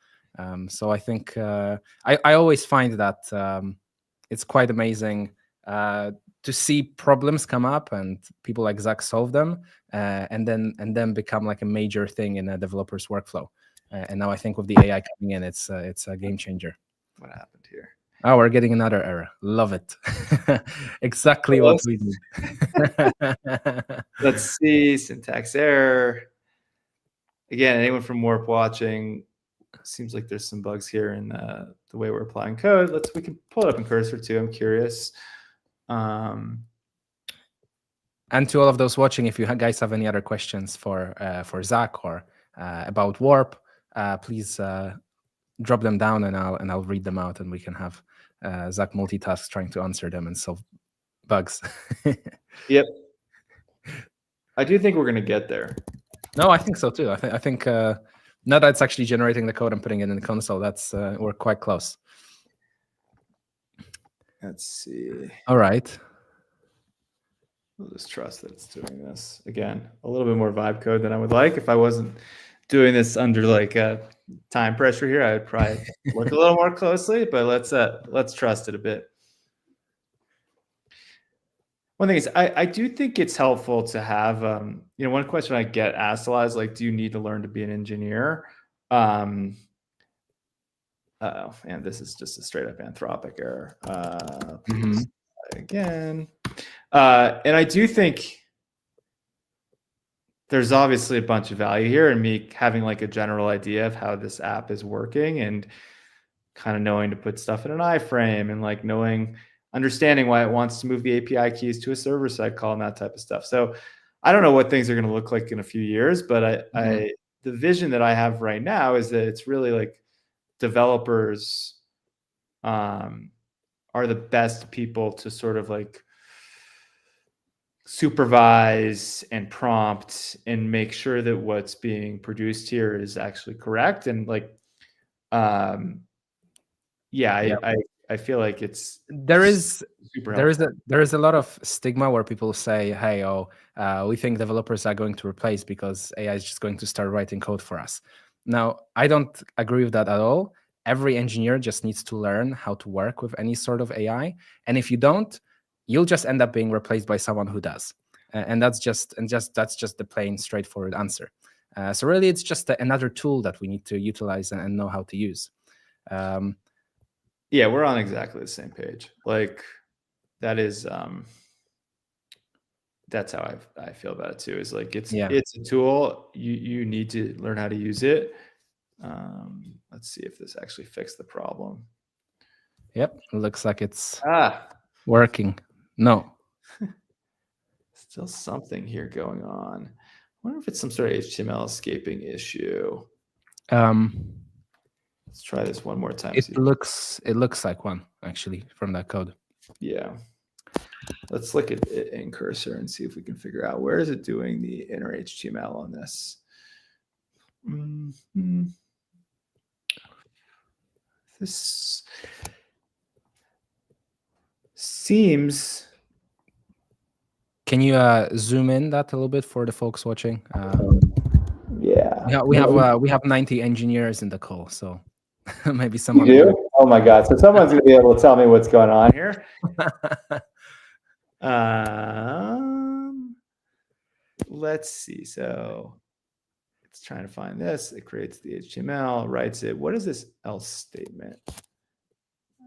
So I think I always find that it's quite amazing to see problems come up and people like Zach solve them, and then become like a major thing in a developer's workflow. And now I think with the AI coming in, it's a game changer. What happened here? Oh, we're getting another error. Love it. Exactly what we need. Let's see, syntax error. Again, anyone from Warp watching, seems like there's some bugs here in the way we're applying code. We can pull it up in Cursor too. I'm curious. And to all of those watching, if you guys have any other questions for Zach or about Warp, please drop them down, and I'll read them out, and we can have Zach multitask trying to answer them and solve bugs. Yep. I do think we're going to get there. No, I think so too. I think now that it's actually generating the code and putting it in the console, that's we're quite close. Let's see. All right. We'll just trust that it's doing this. Again, a little bit more vibe code than I would like. If I wasn't doing this under like time pressure here, I would probably look a little more closely, but let's trust it a bit. One thing is, I do think it's helpful to have, one question I get asked a lot is like, do you need to learn to be an engineer? And this is just a straight up Anthropic error. Again. And I do think there's obviously a bunch of value here in me having like a general idea of how this app is working, and kind of knowing to put stuff in an iframe, and like understanding why it wants to move the API keys to a server-side call and that type of stuff. So I don't know what things are going to look like in a few years, but the vision that I have right now is that it's really like developers are the best people to sort of like supervise and prompt and make sure that what's being produced here is actually correct. And like, I feel like there is a lot of stigma where people say, hey, we think developers are going to replace because AI is just going to start writing code for us. Now, I don't agree with that at all. Every engineer just needs to learn how to work with any sort of AI. And if you don't, you'll just end up being replaced by someone who does. And that's just the plain straightforward answer. So really, it's just another tool that we need to utilize and know how to use. Yeah, we're on exactly the same page. Like that is, that's how I feel about it too. Is like it's a tool. You need to learn how to use it. Let's see if this actually fixed the problem. Yep, it looks like it's working. No. Still something here going on. I wonder if it's some sort of HTML escaping issue. Let's try this one more time. It looks like one, actually, from that code. Yeah. Let's look at it in Cursor and see if we can figure out where is it doing the inner HTML on this. This seems Can you zoom in that a little bit for the folks watching? Yeah. We have 90 engineers in the call, so maybe You someone. do? Oh my God! So someone's going to be able to tell me what's going on here. Let's see. So it's trying to find this. It creates the HTML, writes it. What is this else statement?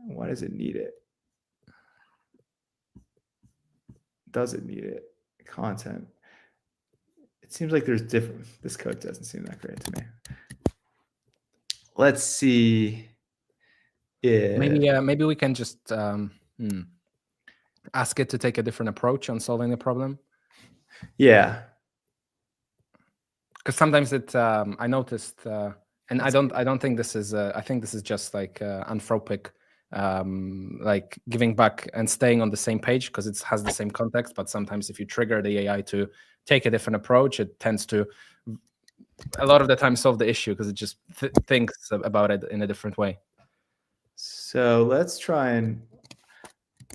Why does it need it? Does it need it? Content. It seems like there's different. This code doesn't seem that great to me. Let's see. Maybe we can just ask it to take a different approach on solving the problem. Yeah. Because sometimes it, I noticed, and I don't think this is. I think this is just like anthropic, like giving back and staying on the same page because it has the same context. But sometimes if you trigger the AI to take a different approach, it tends to, a lot of the time, solve the issue because it just thinks about it in a different way. So let's try and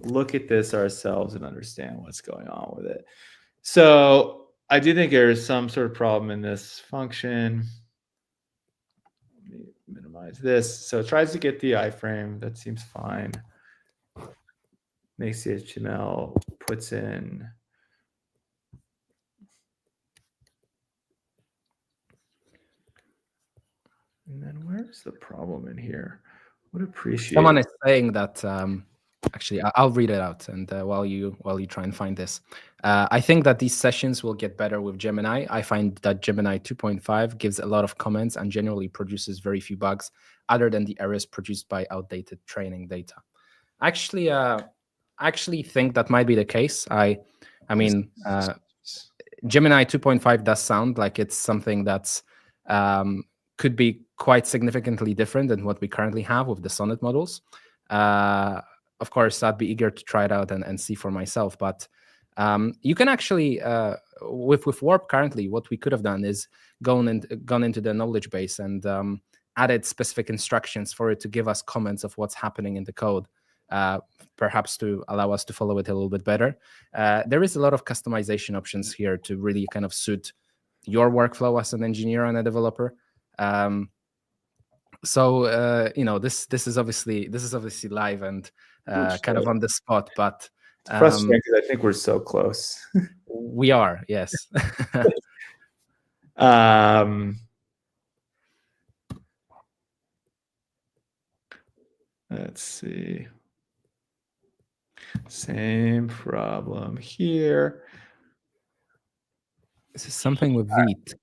look at this ourselves and understand what's going on with it. So I do think there's some sort of problem in this function. Let me minimize this. So it tries to get the iframe. That seems fine. Makes the HTML, puts in. And then where's the problem in here? Would appreciate. Someone is saying that. Actually, I'll read it out, and while you try and find this, I think that these sessions will get better with Gemini. I find that Gemini 2.5 gives a lot of comments and generally produces very few bugs, other than the errors produced by outdated training data. Actually, I actually think that might be the case. I mean, Gemini 2.5 does sound like it's something that's could be quite significantly different than what we currently have with the Sonnet models. Of course, I'd be eager to try it out and see for myself. But you can actually, with Warp currently, what we could have done is gone into the knowledge base and added specific instructions for it to give us comments of what's happening in the code, perhaps to allow us to follow it a little bit better. There is a lot of customization options here to really kind of suit your workflow as an engineer and a developer. So you know, this is obviously live and kind of on the spot, but it's frustrating because I think we're so close. We are, yes. Let's see. Same problem here. This is something with Vite.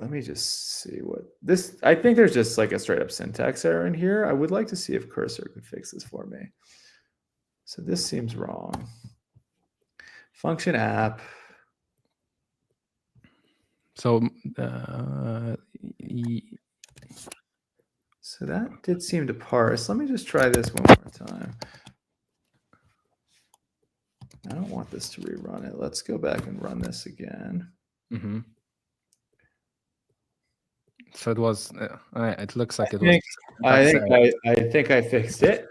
Let me just see what this. I think there's just like a straight up syntax error in here. I would like to see if Cursor can fix this for me. So this seems wrong. Function app. So so that did seem to parse. Let me just try this one more time. I don't want this to rerun it. Let's go back and run this again. Mm-hmm. So it was. It looks like it was. I think I fixed it.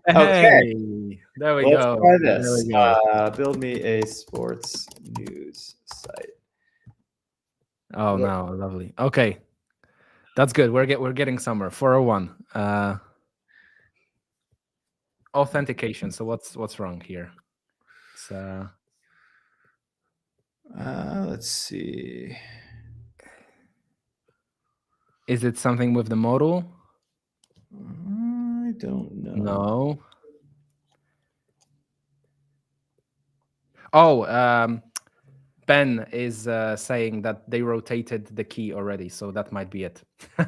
Okay, there we go. Try this. Build me a sports news site. Oh no, lovely. Okay, that's good. We're getting somewhere. 401. Authentication. So what's wrong here? It's let's see. Is it something with the modal? I don't know. No. Oh, Ben is saying that they rotated the key already, so that might be it. All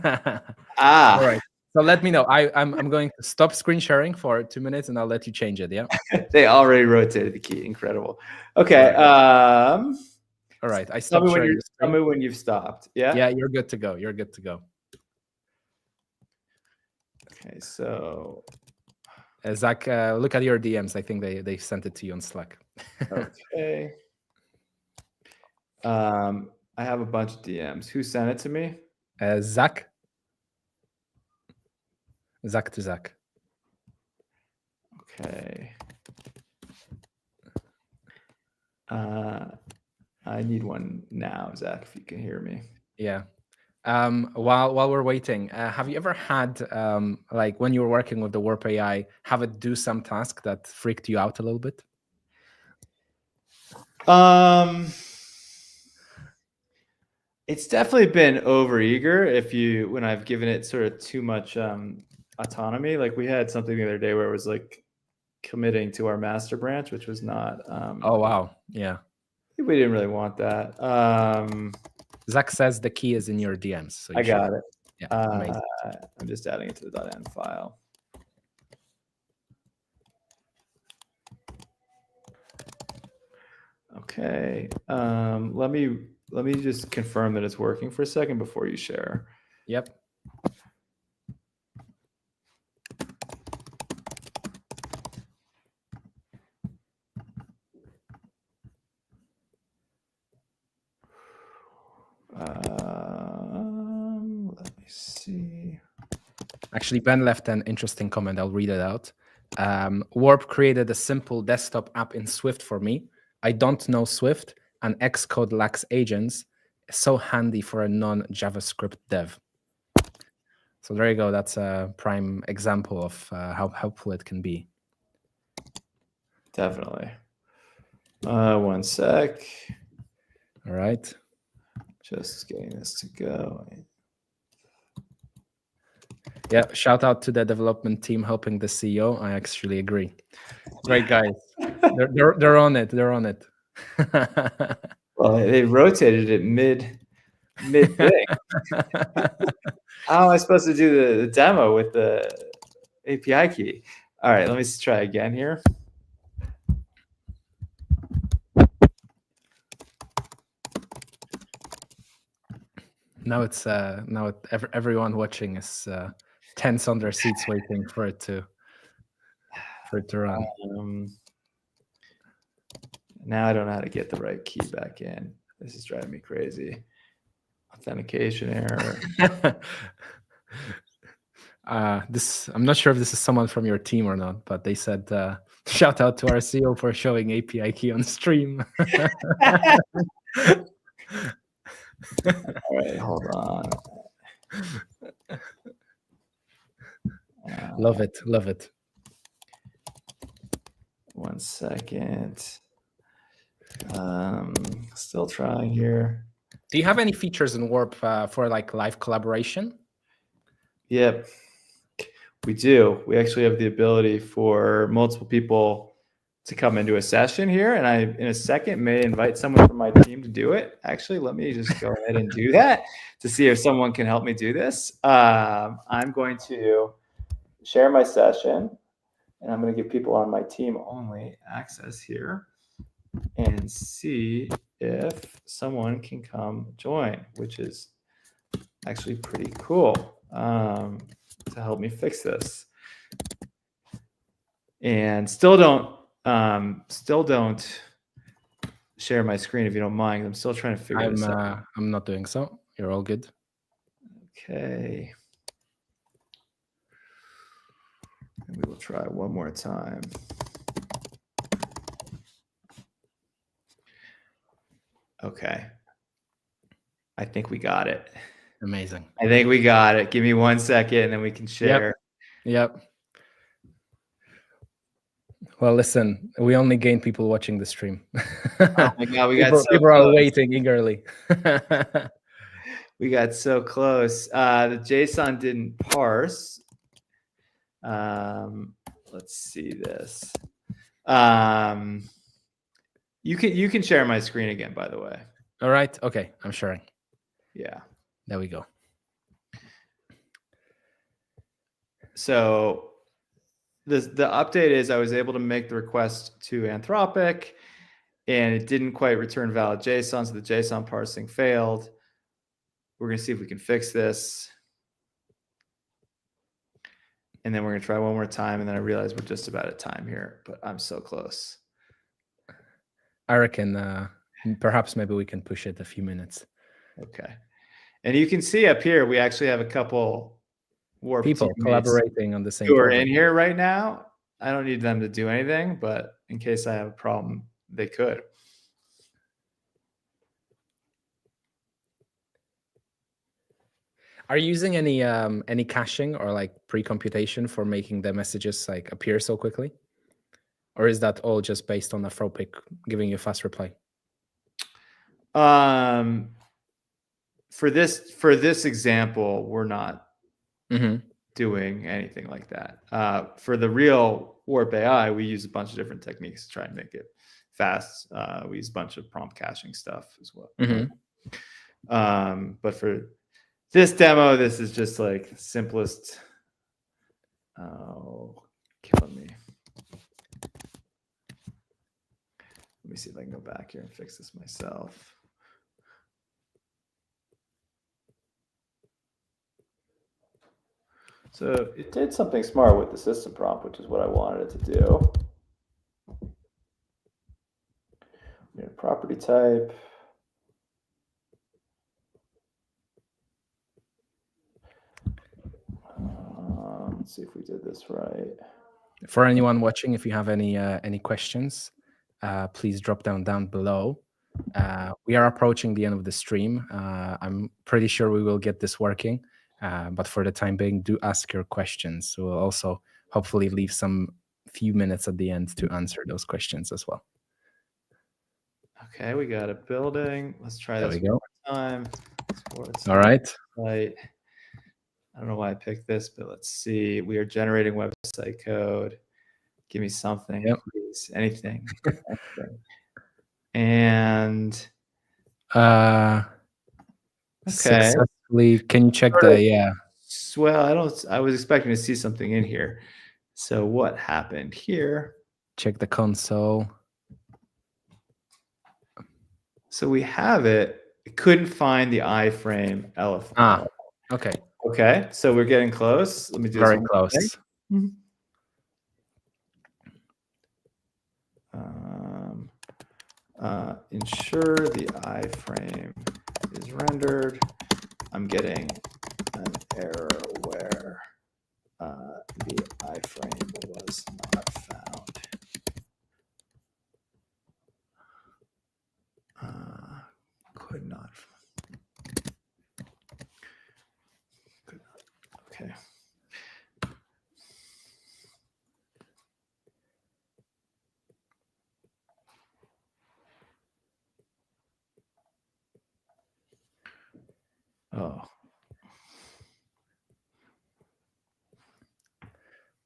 right. So let me know. I'm going to stop screen sharing for 2 minutes, and I'll let you change it. Yeah. They already rotated the key. Incredible. Okay. All right. I stopped sharing. Tell me when you've stopped. Yeah. Yeah, you're good to go. You're good to go. Okay. So, Zach, look at your DMs. I think they sent it to you on Slack. Okay. I have a bunch of DMs. Who sent it to me? Zach. Zach to Zach. Okay. I need one now, Zach, if you can hear me. Yeah. While we're waiting, have you ever had like when you were working with the Warp AI, have it do some task that freaked you out a little bit? It's definitely been overeager when I've given it sort of too much autonomy. Like we had something the other day where it was like committing to our master branch, which was not. Oh wow, yeah. We didn't really want that. Zach says the key is in your DMs. So I got it. Yeah, amazing. I'm just adding it to the .env file. Okay. Let me just confirm that it's working for a second before you share. Yep. Let me see. Actually, Ben left an interesting comment. I'll read it out. Warp created a simple desktop app in Swift for me. I don't know Swift, and Xcode lacks agents. It's so handy for a non-JavaScript dev. So there you go. That's a prime example of how helpful it can be. Definitely. 1 sec. All right. Just getting this to go. Yeah, shout out to the development team helping the CEO. I actually agree. Great guys. They're on it. They're on it. Well, they rotated it mid thing. How am I supposed to do the demo with the API key? All right, let me try again here. Now it's everyone watching is tense on their seats waiting for it to run. Now I don't know how to get the right key back in. This is driving me crazy. Authentication error. I'm not sure if this is someone from your team or not, but they said shout out to our CEO for showing API key on stream. All right, hold on. Love it. Love it. 1 second. Still trying here. Do you have any features in Warp for like live collaboration? Yep, we do. We actually have the ability for multiple people to come into a session here, and I, in a second, may invite someone from my team to do it. Actually, let me just go ahead and do that to see if someone can help me do this. I'm going to share my session, and I'm going to give people on my team only access here and see if someone can come join, which is actually pretty cool, to help me fix this. And still don't share my screen if you don't mind. I'm still trying to figure this out. I'm not doing so. You're all good. Okay. And we will try one more time. Okay. I think we got it. Amazing. I think we got it. Give me 1 second and then we can share. Yep. Well, listen, we only gain people watching the stream. Oh my God, people are waiting eagerly. We got so close. The JSON didn't parse. Let's see this. You can share my screen again, by the way. All right. Okay, I'm sharing. Yeah. There we go. So the update is I was able to make the request to Anthropic, and it didn't quite return valid JSON, so the JSON parsing failed. We're going to see if we can fix this. And then we're going to try one more time, and then I realize we're just about at time here, but I'm so close. I reckon perhaps maybe we can push it a few minutes. Okay. And you can see up here, we actually have a couple Warp people collaborating on the same who are in here right now. I don't need them to do anything, but in case I have a problem, they could. Are you using any caching or like pre-computation for making the messages like appear so quickly? Or is that all just based on Afropic giving you a fast reply? For this example, we're not Mm-hmm. doing anything like that. For the real Warp AI, we use a bunch of different techniques to try and make it fast. We use a bunch of prompt caching stuff as well. Mm-hmm. But for this demo, this is just like the simplest. Oh, killing me. Let me see if I can go back here and fix this myself. So it did something smart with the system prompt, which is what I wanted it to do. Property type. Let's see if we did this right. For anyone watching, if you have any questions, please drop down below. We are approaching the end of the stream. I'm pretty sure we will get this working, but for the time being, do ask your questions. So we'll also hopefully leave some few minutes at the end to answer those questions as well. Okay, we got a building. Let's try this one more time. All right. Site. I don't know why I picked this, but let's see. We are generating website code. Give me something, please. Anything. And okay. Successfully. Can you check the Well, I was expecting to see something in here. So what happened here? Check the console. So we have it. It couldn't find the iframe elephant. Okay. Okay. So we're getting close. Let me do very close. Ensure the iframe is rendered. I'm getting an error where the iframe was not found. Could not. Okay.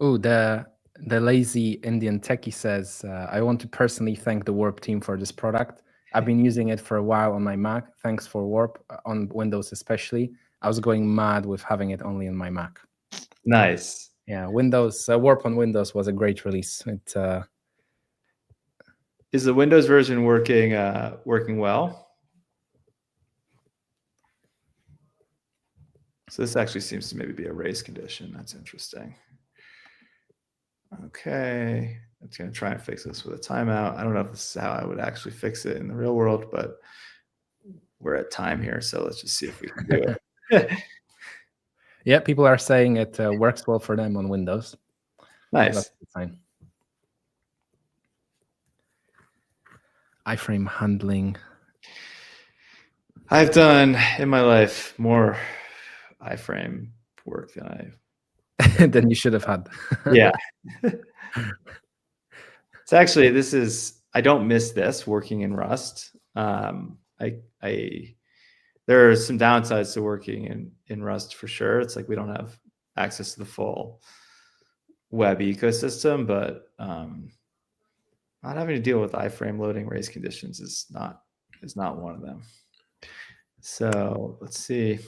Oh, the lazy Indian techie says, I want to personally thank the Warp team for this product. I've been using it for a while on my Mac. Thanks for Warp on Windows especially. I was going mad with having it only on my Mac. Nice. Yeah, Windows Warp on Windows was a great release. It is the Windows version working well? So this actually seems to maybe be a race condition. That's interesting. Okay, I'm going to try and fix this with a timeout. I don't know if this is how I would actually fix it in the real world, but we're at time here, so let's just see if we can do it. Yeah, people are saying it works well for them on Windows. Nice. That's fine. Iframe handling. I've done in my life more iframe work than than you should have had. Yeah. It's actually, I don't miss this working in Rust. There are some downsides to working in Rust for sure. It's like we don't have access to the full web ecosystem, but not having to deal with iframe loading race conditions is not one of them. So let's see.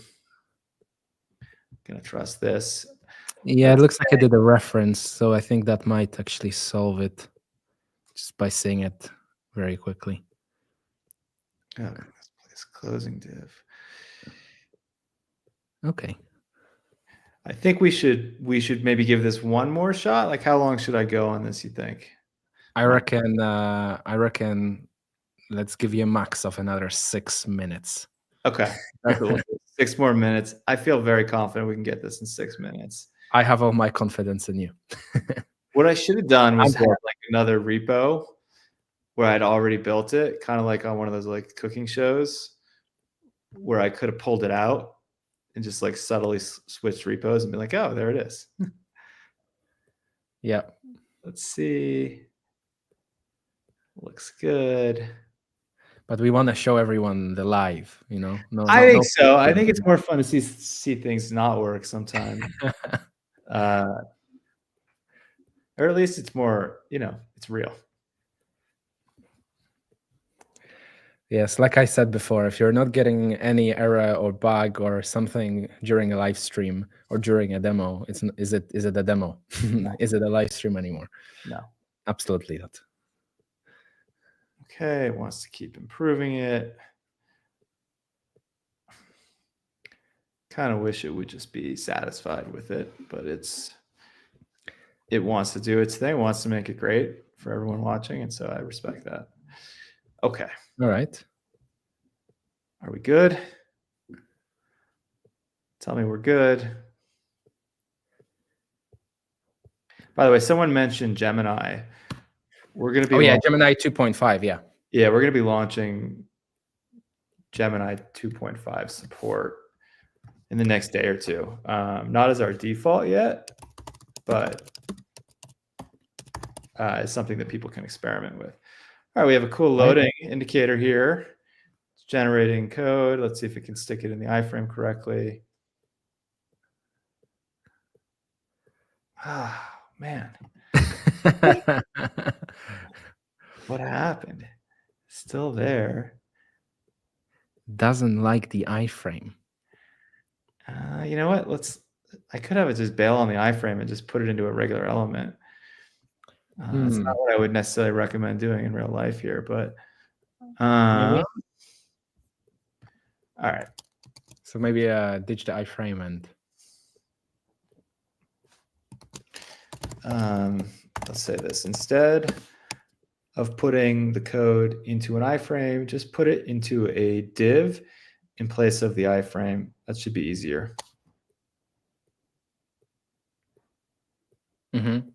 I'm gonna trust this. Yeah, it looks like I did a reference, so I think that might actually solve it just by saying it very quickly. Oh, let's place closing div. Okay. I think we should maybe give this one more shot. Like, how long should I go on this, you think? I reckon let's give you a max of another 6 minutes. Okay. 6 more minutes. I feel very confident we can get this in 6 minutes. I have all my confidence in you. What I should have done was have like another repo where I'd already built it, kind of like on one of those like cooking shows where I could have pulled it out and just like subtly switch repos and be like, oh, there it is. Yeah. Let's see. Looks good. But we want to show everyone the live, you know. No, I think no. so. I think it's more fun to see things not work sometimes. Or at least it's more, you know, it's real. Yes, like I said before, if you're not getting any error or bug or something during a live stream or during a demo, is it a demo? No. Is it a live stream anymore? No. Absolutely not. Okay, it wants to keep improving it. Kind of wish it would just be satisfied with it, but it wants to do its thing, wants to make it great for everyone watching, and so I respect that. Okay. All right. Are we good? Tell me we're good. By the way, someone mentioned Gemini. We're going to be Gemini 2.5, yeah. Yeah, we're going to be launching Gemini 2.5 support in the next day or two. Not as our default yet, but it's something that people can experiment with. All right, we have a cool loading indicator here. It's generating code. Let's see if it can stick it in the iframe correctly. Ah, man. What happened? Still there. Doesn't like the iframe. You know what? I could have it just bail on the iframe and just put it into a regular element. That's not what I would necessarily recommend doing in real life here, but all right. So maybe ditch the iframe and let's say this: instead of putting the code into an iframe, just put it into a div in place of the iframe. That should be easier. Mm-hmm.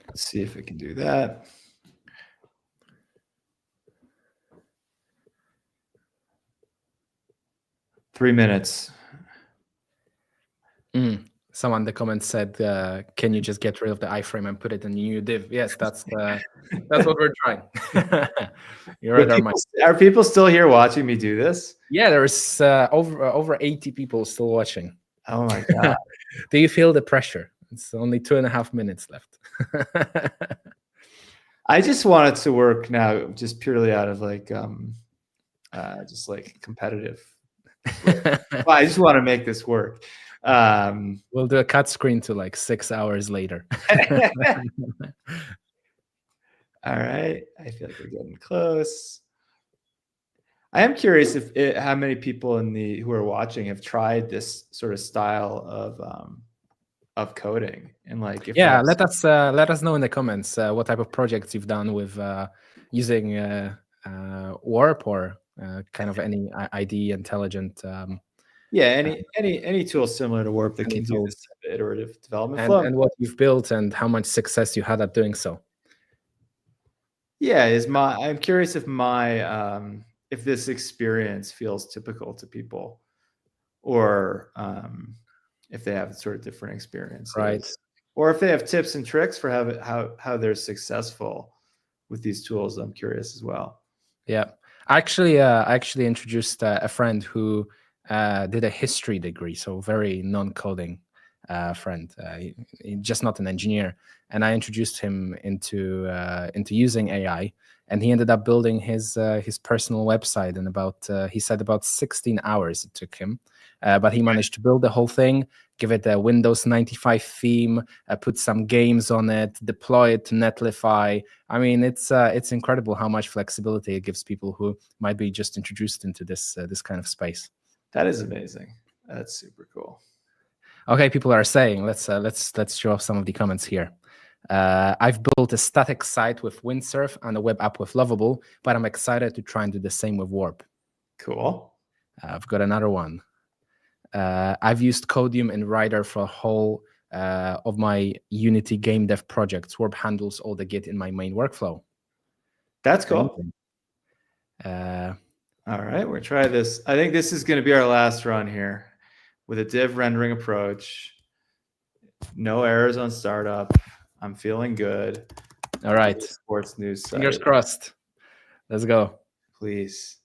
Let's see if it can do that. Three minutes. Someone in the comments said, "Can you just get rid of the iframe and put it in a new div?" Yes, that's what we're trying. You're right, are people still here watching me do this? Yeah, there's over 80 people still watching. Oh my god! Do you feel the pressure? It's only 2.5 minutes left. I just want it to work now, just purely out of like, just like competitive. Well, I just want to make this work. We'll do a cut screen to like 6 hours later. All right, I feel like we're getting close. I am curious how many people who are watching have tried this sort of style of coding, and like, if let us know in the comments what type of projects you've done with using Warp or kind of any ID intelligent. Any tool similar to Warp that can do this type of iterative development flow, and what you've built and how much success you had at doing so. Yeah, I'm curious if this experience feels typical to people, or if they have sort of different experiences, right? Or if they have tips and tricks for how they're successful with these tools. I'm curious as well. Yeah, I actually introduced a friend who did a history degree, so very non-coding friend, just not an engineer, and I introduced him into using AI, and he ended up building his personal website in he said about 16 hours it took him, but he managed to build the whole thing, give it a Windows 95 theme, put some games on it, deploy it to Netlify. I mean, it's incredible how much flexibility it gives people who might be just introduced into this kind of space. That is amazing. That's super cool. Okay, people are saying, let's show off some of the comments here. I've built a static site with Windsurf and a web app with Lovable, but I'm excited to try and do the same with Warp. Cool. I've got another one. I've used Codium and Rider for a whole of my Unity game dev projects. Warp handles all the Git in my main workflow. That's cool. All right, we're trying this. I think this is going to be our last run here. with a div rendering approach. No errors on startup. I'm feeling good. All right. Sports news site. Fingers crossed. Let's go. Please.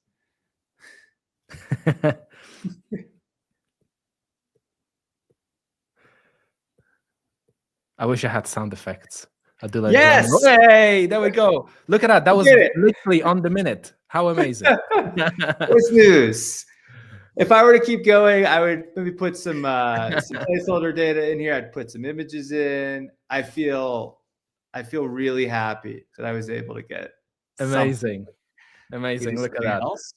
I wish I had sound effects. I'll do like yes. Hey, there we go. Look at that. That was literally on the minute. How amazing. Sports news. If I were to keep going, I would maybe put some placeholder data in here. I'd put some images in. I feel really happy that I was able to get amazing. Amazing. Look at that. Else.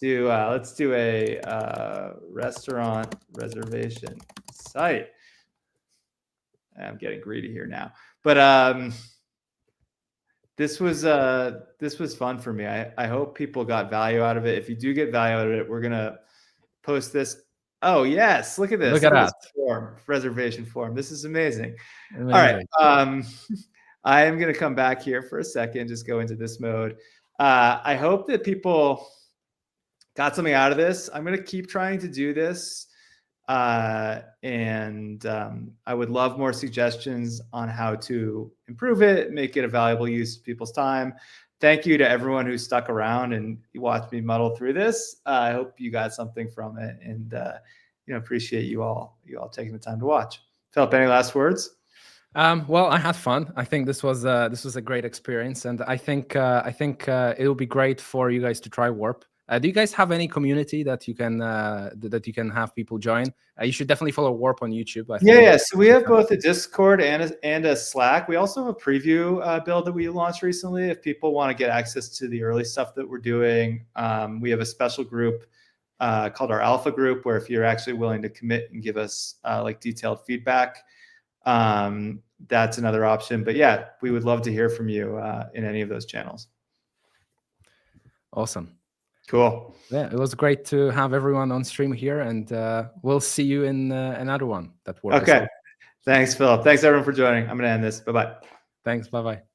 Let's do a restaurant reservation site. I'm getting greedy here now, but this was fun for me. I hope people got value out of it. If you do get value out of it, we're gonna post this. Oh yes, look at this. Look at that form, reservation form. This is amazing. All right. I am gonna come back here for a second. Just go into this mode. I hope that people got something out of this. I'm gonna keep trying to do this. And I would love more suggestions on how to improve it, make it a valuable use of people's time. Thank you to everyone who stuck around and watched me muddle through this. I hope you got something from it, and appreciate you all taking the time to watch. Philip, any last words? Well, I had fun. I think this was a great experience, and I think it will be great for you guys to try Warp. Do you guys have any community that you can have people join? You should definitely follow Warp on YouTube. I think. Yeah. So we have both a Discord and a Slack. We also have a preview build that we launched recently. If people want to get access to the early stuff that we're doing, we have a special group called our Alpha group, where if you're actually willing to commit and give us like detailed feedback, that's another option. But yeah, we would love to hear from you in any of those channels. Awesome. Cool. Yeah, it was great to have everyone on stream here, and we'll see you in another one that works. Okay. Thanks, Philip. Thanks, everyone, for joining. I'm going to end this. Bye-bye. Thanks. Bye-bye.